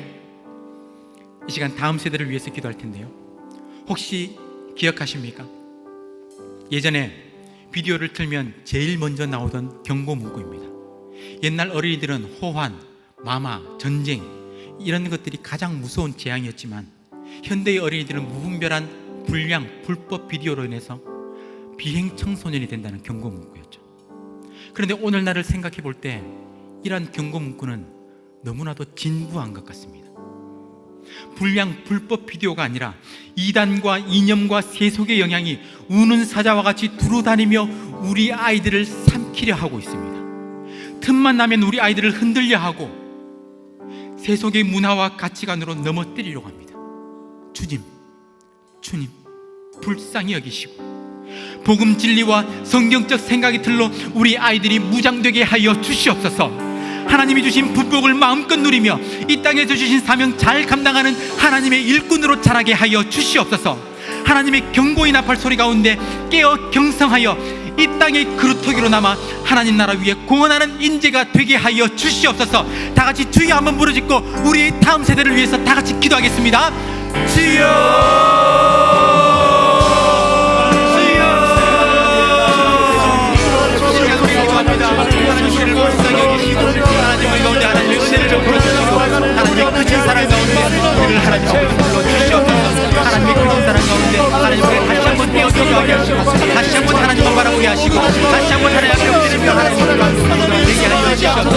이 시간 다음 세대를 위해서 기도할 텐데요. 혹시 기억하십니까? 예전에 비디오를 틀면 제일 먼저 나오던 경고 문구입니다. 옛날 어린이들은 호환, 마마, 전쟁 이런 것들이 가장 무서운 재앙이었지만 현대의 어린이들은 무분별한 불량, 불법 비디오로 인해서 비행 청소년이 된다는 경고 문구였죠. 그런데 오늘날을 생각해 볼 때 이러한 경고 문구는 너무나도 진부한 것 같습니다. 불량, 불법 비디오가 아니라 이단과 이념과 세속의 영향이 우는 사자와 같이 두루다니며 우리 아이들을 삼키려 하고 있습니다. 틈만 나면 우리 아이들을 흔들려 하고 세속의 문화와 가치관으로 넘어뜨리려고 합니다. 주님, 불쌍히 여기시고 복음 진리와 성경적 생각이 틀로 우리 아이들이 무장되게 하여 주시옵소서. 하나님이 주신 북복을 마음껏 누리며 이 땅에서 주신 사명 잘 감당하는 하나님의 일꾼으로 자라게 하여 주시옵소서. 하나님의 경고의 나팔 소리 가운데 깨어 경성하여 이 땅의 그루터기로 남아 하나님 나라 위에 공헌하는 인재가 되게 하여 주시옵소서. 다 같이 주여 한번 부르짖고 우리의 다음 세대를 위해서 다 같이 기도하겠습니다. 하나님의 가운데 하나님의 은혜를 좀 불러주시고 하나님의 크신 사랑 가운데 우리를 하나님 아버지 불러주시옵소서. 하나님의 크신 사랑 가운데 하나님 우리 다시 한번 깨어지게 하시고 다시 한번 하나님만 바라보게 하시고 다시 한번 하나님 앞에 엎드리며 하나님을 바라보게 되게 하여 주시옵소서.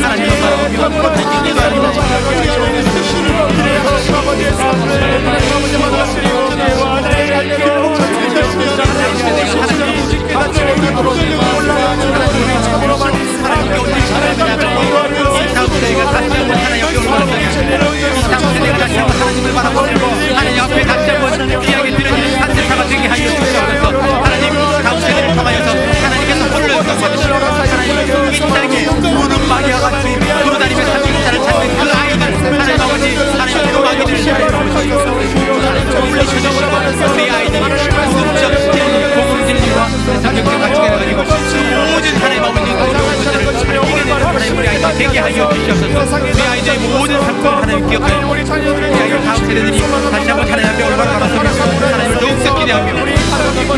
하나님만 바라보며 하나님께 기도합니다. 하나님을 바라보고 하나님 앞에 다시 한번 귀하게 드려지는 산제사가 되게 하여 주시옵소서. 하나님 다음 세대를 통하여서 하나님께서 홀로 역사받으시고 하나님 이 땅에 우는 마귀와 같이 돌아다니며 삼위기사를 찾는 그 아이들 하나님 아버지 하나님 그 마귀들 하나님 물리쳐주시고 우리 아이들이 성적 복음 진리와 성경적 가치관을 가지고 모든 하나님 아버지 어려운 것들을 이겨내는 하나님 우리 아이들 되게 하여 주시옵소서. 우리 아이들의 모든 삶을 하나님 기억하여 우리 아이들 다음 세대들이 다시 한번 하나님 앞에 올바른 바라보며 하나님을 더욱더 기대하며 하나님을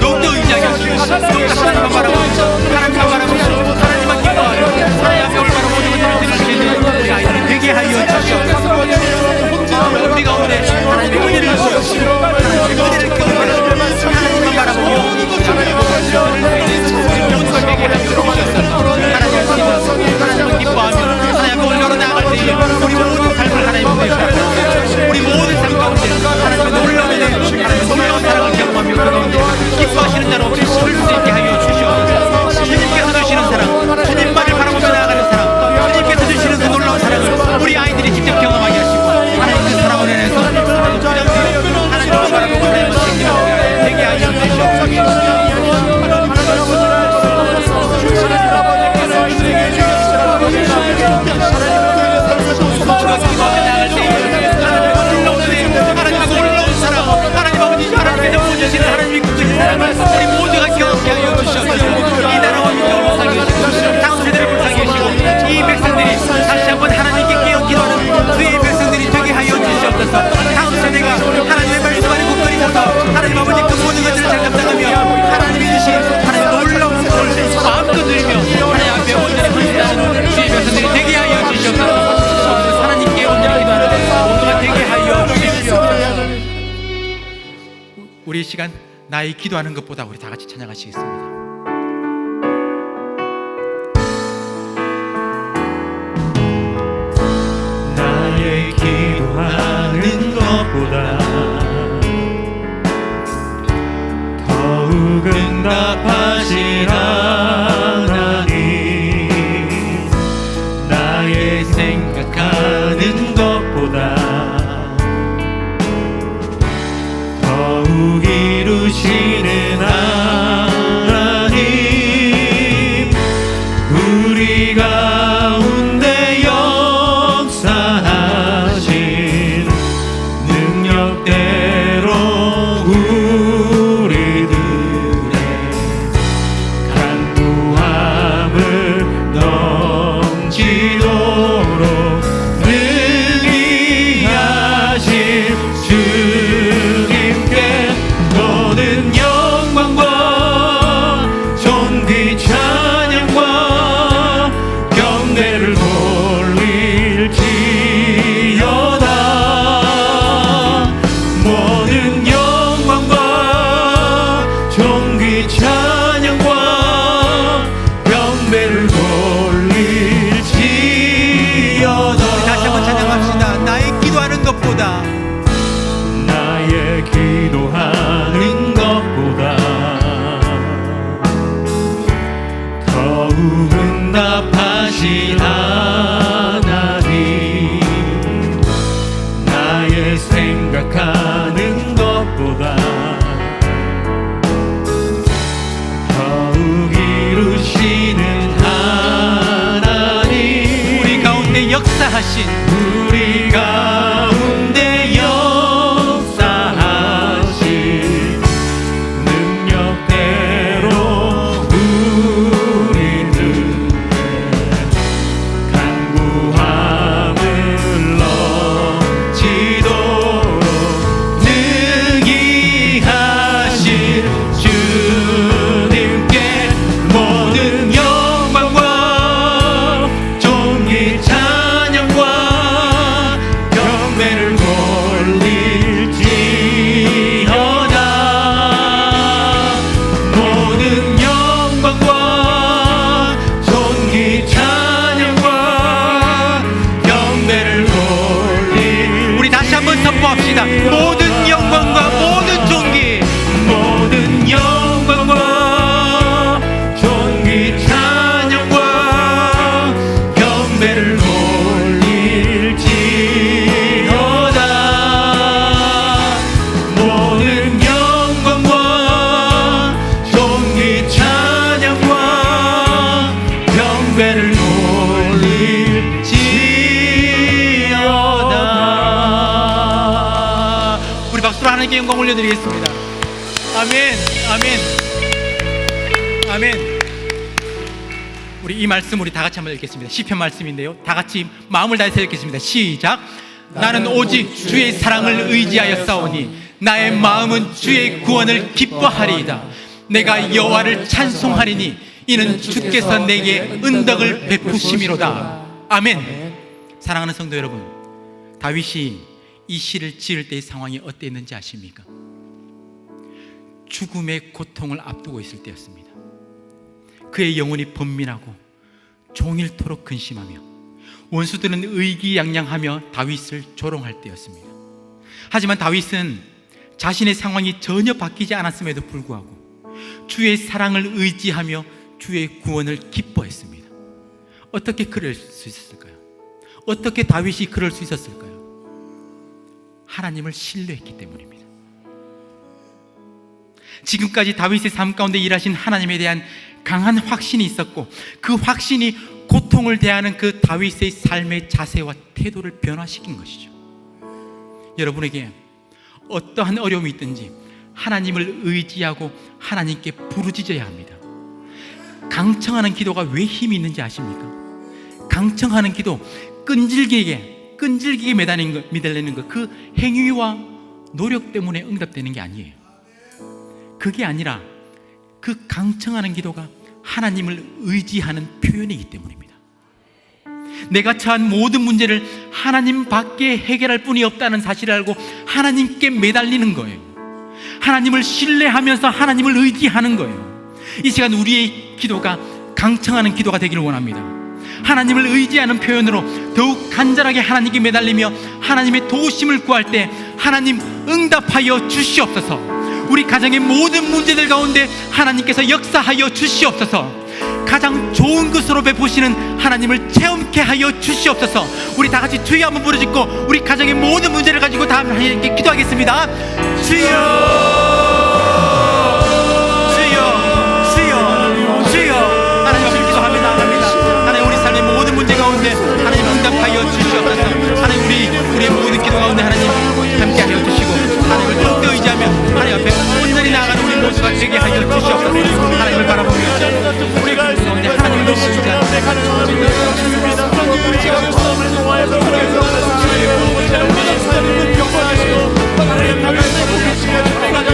더욱더 의지하게 하시고 더욱더 하나님만 바라보면서 하나님만 바라보면서 하나님만 기뻐하며 하나님 앞에 올바른 모든 것들을 드릴 수 있는 우리 아이들이 되게 하여 주시옵소서. 우리 가운데 하나님의 은혜를 주시옵시고 하나님의 은혜를 경험하시고 하나님만 바라보며 모든 것을 되게 하여 주시옵소서. 하나님을 기뻐하며 하나님 앞에 올바로 나아갈 때에 우리 모든 삶을 하나님 앞에 우리 모든 삶 가운데 하나님의 놀라운 은혜 하나님의 놀라운 사랑을 경험하며 그 가운데 기뻐하시는 자로 설 수 있게 하여 주시옵소서. 주님께서 주시는 사랑, 주님만을 바라보며 나아가는 사랑, 주님께서 주시는 그 놀라운 사랑을 우리 아이들이 직접 경험하게 하시고 하나님 그 사랑을 인해서 하나님 하나님만 바라보고 하나님만 챙기며 되게 하여 주시옵소서. 하나님이 구주신 사랑을 우리 모두가 경험하게 하여 주시옵소서. 이 나라와 민족을 불쌍히 여시고 다음 세대를 불쌍히 여시고 이 백성들이 다시 한번 하나님께 깨어 기도하는 주의 백성들이 되게 하여 주시옵소서. 다음 세대가 하나님의 말씀 안에 굳건히 서서 하나님 아버지 그 모든 것들을 잘 감당하며 하나님이 주신 하나님 놀라운 것을 마음껏 누리며 하나님 앞에 온전히 불신하는 주의 백성들이 되게 하여 주시옵소서. 하나님께 온전히 기도하는 모두가 되게 하여 주시옵소서. 우리 이 시간 나의 기도하는 것보다 우리 다 같이 찬양하시겠습니다. 나의 기도하는 것보다 더욱 응답하신 하나님, 나의 생각하는 것보다 더욱 이루시는 하나님, 응답하신 하나님, 나의 생각하는 것보다 더욱 이루시는 하나님, 우리 가운데 역사하신 우리 가운데 역사하신 능력대로 우리는 간구함을 넘치도록 능히 하신 주님께 모든 영광과 존귀 찬양과 경배를 돌릴지어다. 모든 영광과 존귀 찬양과 경배를 돌릴, 우리 다시 한번 선포합시다. 모든 영광과 모든 존귀, 모든 영광과 존귀 찬양과 경배를 돌릴지어다. 모든 영광과 존귀 찬양과 경배를 돌릴지어다. 우리 박수로 하나님께 영광 올려드리겠습니다. 아멘, 아멘, 아멘. 우리 이 말씀 우리 다 같이 한번 읽겠습니다. 시편 말씀인데요, 다 같이 마음을 다해서 읽겠습니다. 시작. 나는 오직 주의 사랑을 의지하여 싸우니 나의 마음은 주의 구원을 기뻐하리이다. 내가 여호와를 찬송하리니 이는 주께서 내게 은덕을 베푸심이로다. 아멘. 사랑하는 성도 여러분, 다윗이 이 시를 지을 때의 상황이 어땠는지 아십니까? 죽음의 고통을 앞두고 있을 때였습니다. 그의 영혼이 번민하고 종일토록 근심하며 원수들은 의기양양하며 다윗을 조롱할 때였습니다. 하지만 다윗은 자신의 상황이 전혀 바뀌지 않았음에도 불구하고 주의 사랑을 의지하며 주의 구원을 기뻐했습니다. 어떻게 그럴 수 있었을까요? 어떻게 다윗이 그럴 수 있었을까요? 하나님을 신뢰했기 때문입니다. 지금까지 다윗의 삶 가운데 일하신 하나님에 대한 강한 확신이 있었고, 그 확신이 고통을 대하는 그 다윗의 삶의 자세와 태도를 변화시킨 것이죠. 여러분에게 어떠한 어려움이 있든지 하나님을 의지하고 하나님께 부르짖어야 합니다. 강청하는 기도가 왜 힘이 있는지 아십니까? 강청하는 기도, 끈질기게 매달리는 것, 그 행위와 노력 때문에 응답되는 게 아니에요. 그게 아니라 그 강청하는 기도가 하나님을 의지하는 표현이기 때문입니다. 내가 처한 모든 문제를 하나님 밖에 해결할 분이 없다는 사실을 알고 하나님께 매달리는 거예요. 하나님을 신뢰하면서 하나님을 의지하는 거예요. 이 시간 우리의 기도가 강청하는 기도가 되기를 원합니다. 하나님을 의지하는 표현으로 더욱 간절하게 하나님께 매달리며 하나님의 도우심을 구할 때 하나님 응답하여 주시옵소서. 우리 가정의 모든 문제들 가운데 하나님께서 역사하여 주시옵소서. 가장 좋은 것으로 베푸시는 하나님을 체험케 하여 주시옵소서. 우리 다 같이 주여 한번 부르짖고 우리 가정의 모든 문제를 가지고 다 함께 기도하겠습니다. 주여, 주여, 주여, 주여. 하나님 앞에 기도하며 나아갑니다. 하나님, 우리 삶의 모든 문제 가운데 하나님 응답하여 주시옵소서. 하나님, 우리의 모든 기도 가운데 하나님 함께 하여 주시고 하나님을 더욱더 의지하며 하나님 앞에 온전히 나아가는 우리 모두가 되게 하여 주시옵소서. 하나님을 바라보며 우리 가운데 하나님을 너무 의지하며 우리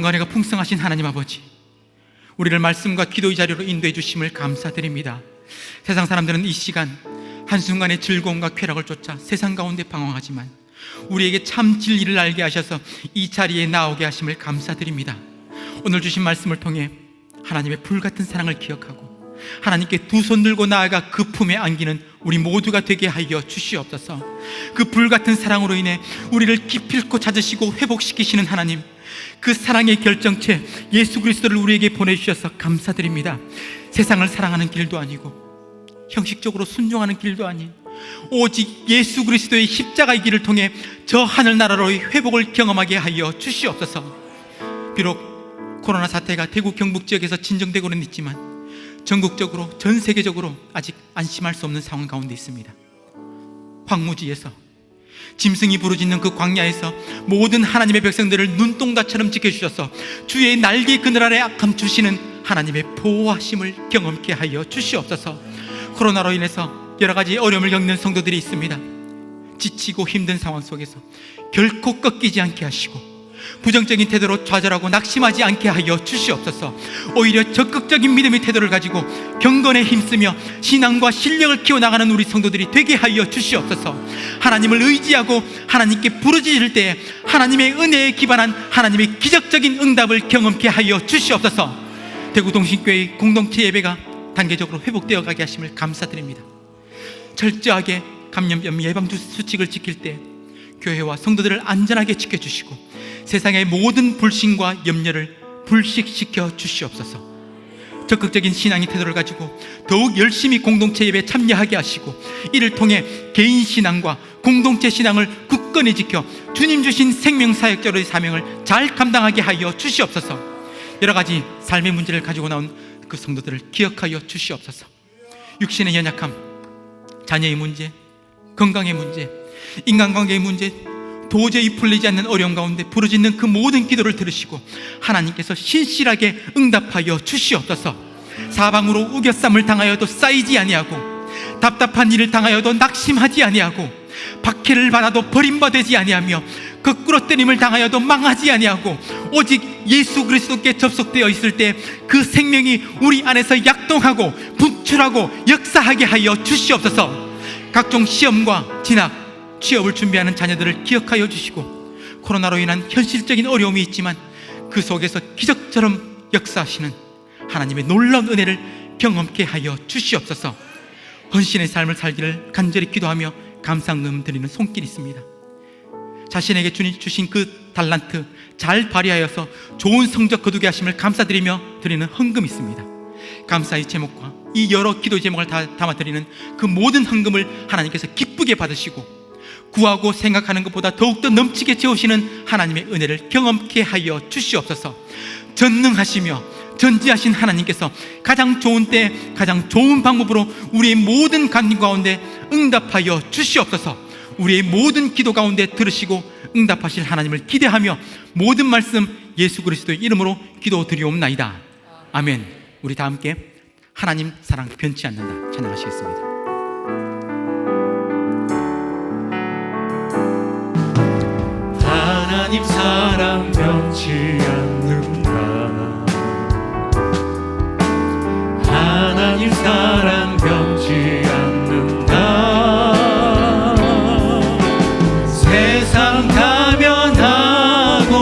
은혜가 풍성하신 하나님 아버지, 우리를 말씀과 기도의 자리로 인도해 주심을 감사드립니다. 세상 사람들은 이 시간 한순간의 즐거움과 쾌락을 쫓아 세상 가운데 방황하지만 우리에게 참 진리를 알게 하셔서 이 자리에 나오게 하심을 감사드립니다. 오늘 주신 말씀을 통해 하나님의 불같은 사랑을 기억하고 하나님께 두 손 들고 나아가 그 품에 안기는 우리 모두가 되게 하여 주시옵소서. 그 불같은 사랑으로 인해 우리를 기필코 찾으시고 회복시키시는 하나님, 그 사랑의 결정체 예수 그리스도를 우리에게 보내주셔서 감사드립니다. 세상을 사랑하는 길도 아니고 형식적으로 순종하는 길도 아닌 오직 예수 그리스도의 십자가의 길을 통해 저 하늘나라로의 회복을 경험하게 하여 주시옵소서. 비록 코로나 사태가 대구 경북 지역에서 진정되고는 있지만 전국적으로 전 세계적으로 아직 안심할 수 없는 상황 가운데 있습니다. 황무지에서 짐승이 부르짖는 그 광야에서 모든 하나님의 백성들을 눈동자처럼 지켜주셔서 주의 날개 그늘 아래 감추시는 하나님의 보호하심을 경험케 하여 주시옵소서. 코로나로 인해서 여러 가지 어려움을 겪는 성도들이 있습니다. 지치고 힘든 상황 속에서 결코 꺾이지 않게 하시고 부정적인 태도로 좌절하고 낙심하지 않게 하여 주시옵소서. 오히려 적극적인 믿음의 태도를 가지고 경건에 힘쓰며 신앙과 실력을 키워나가는 우리 성도들이 되게 하여 주시옵소서. 하나님을 의지하고 하나님께 부르짖을 때 하나님의 은혜에 기반한 하나님의 기적적인 응답을 경험케 하여 주시옵소서. 대구 동신교회 공동체 예배가 단계적으로 회복되어 가게 하심을 감사드립니다. 철저하게 감염병 예방 수칙을 지킬 때 교회와 성도들을 안전하게 지켜주시고 세상의 모든 불신과 염려를 불식시켜 주시옵소서. 적극적인 신앙의 태도를 가지고 더욱 열심히 공동체 예배에 참여하게 하시고 이를 통해 개인 신앙과 공동체 신앙을 굳건히 지켜 주님 주신 생명사역자로의 사명을 잘 감당하게 하여 주시옵소서. 여러 가지 삶의 문제를 가지고 나온 그 성도들을 기억하여 주시옵소서. 육신의 연약함, 자녀의 문제, 건강의 문제, 인간관계의 문제, 도저히 풀리지 않는 어려움 가운데 부르짖는 그 모든 기도를 들으시고 하나님께서 신실하게 응답하여 주시옵소서. 사방으로 우겨쌈을 당하여도 쌓이지 아니하고 답답한 일을 당하여도 낙심하지 아니하고 박해를 받아도 버림받지 아니하며 거꾸로 때림을 당하여도 망하지 아니하고 오직 예수 그리스도께 접속되어 있을 때 그 생명이 우리 안에서 약동하고 분출하고 역사하게 하여 주시옵소서. 각종 시험과 진학, 취업을 준비하는 자녀들을 기억하여 주시고 코로나로 인한 현실적인 어려움이 있지만 그 속에서 기적처럼 역사하시는 하나님의 놀라운 은혜를 경험케 하여 주시옵소서. 헌신의 삶을 살기를 간절히 기도하며 감사금 드리는 손길이 있습니다. 자신에게 주신 그 달란트 잘 발휘하여서 좋은 성적 거두게 하심을 감사드리며 드리는 헌금이 있습니다. 감사의 제목과 이 여러 기도 제목을 다 담아드리는 그 모든 헌금을 하나님께서 기쁘게 받으시고 구하고 생각하는 것보다 더욱더 넘치게 채우시는 하나님의 은혜를 경험케 하여 주시옵소서. 전능하시며 전지하신 하나님께서 가장 좋은 때 가장 좋은 방법으로 우리의 모든 간증 가운데 응답하여 주시옵소서. 우리의 모든 기도 가운데 들으시고 응답하실 하나님을 기대하며 모든 말씀 예수 그리스도의 이름으로 기도드리옵나이다. 아멘. 우리 다 함께 하나님 사랑 변치 않는다 찬양하시겠습니다. 하나님 사랑 변치 않는다. 하나님 사랑 변치 않는다. 세상 가면하고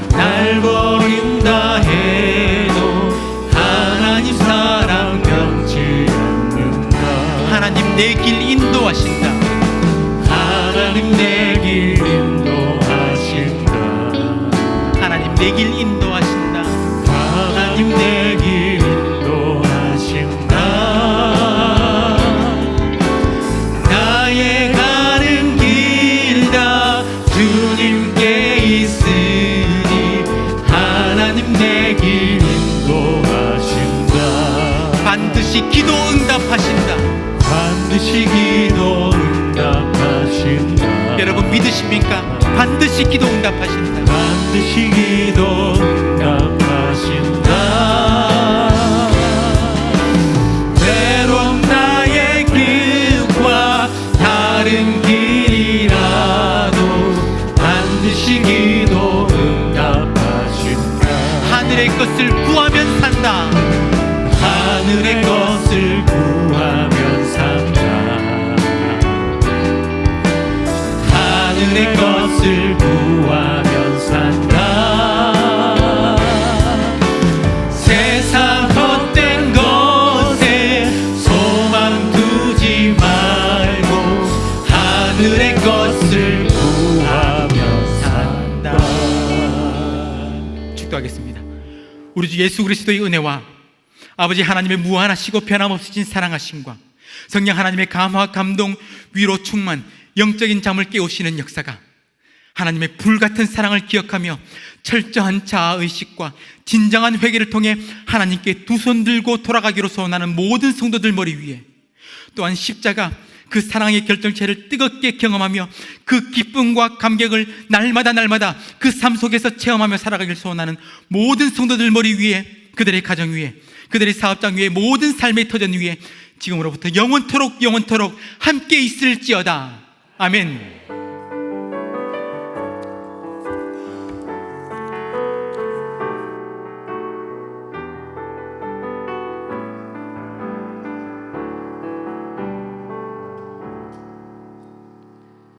날 버린다 해도 하나님 사랑 변치 않는다. 하나님 내 길 인도하신다. 하나님 내 길 인도하신다. 하나님 내 길 인도하신다. 하나님 내 길 인도하신다. 나의 가는 길 다 주님께 있으니 하나님 내 길 인도하신다. 반드시 기도 응답하신다. 반드시 기도 응답하신다. 여러분 믿으십니까? 반드시 기도 응답하신다. 반드시 기도 응답하신다. 때론 나의 길과 다른 길이라도 반드시 기도 응답하신다. 것을 구하면 산다. 하늘의 것을 구하면 산다. 하늘의 것을 구하면 산다. 세상 헛된 것에 소망 두지 말고 하늘의 것을 구하면 산다. 축도하겠습니다. 우리 주 예수 그리스도의 은혜와 아버지 하나님의 무한하시고 변함없으신 사랑하심과 성령 하나님의 감화, 감동, 위로, 충만, 영적인 잠을 깨우시는 역사가 하나님의 불같은 사랑을 기억하며 철저한 자아의식과 진정한 회개를 통해 하나님께 두 손 들고 돌아가기로 소원하는 모든 성도들 머리 위에, 또한 십자가 그 사랑의 결정체를 뜨겁게 경험하며 그 기쁨과 감격을 날마다 그 삶 속에서 체험하며 살아가길 소원하는 모든 성도들 머리 위에, 그들의 가정 위에, 그들의 사업장 위에, 모든 삶의 터전 위에 지금으로부터 영원토록 함께 있을지어다. 아멘.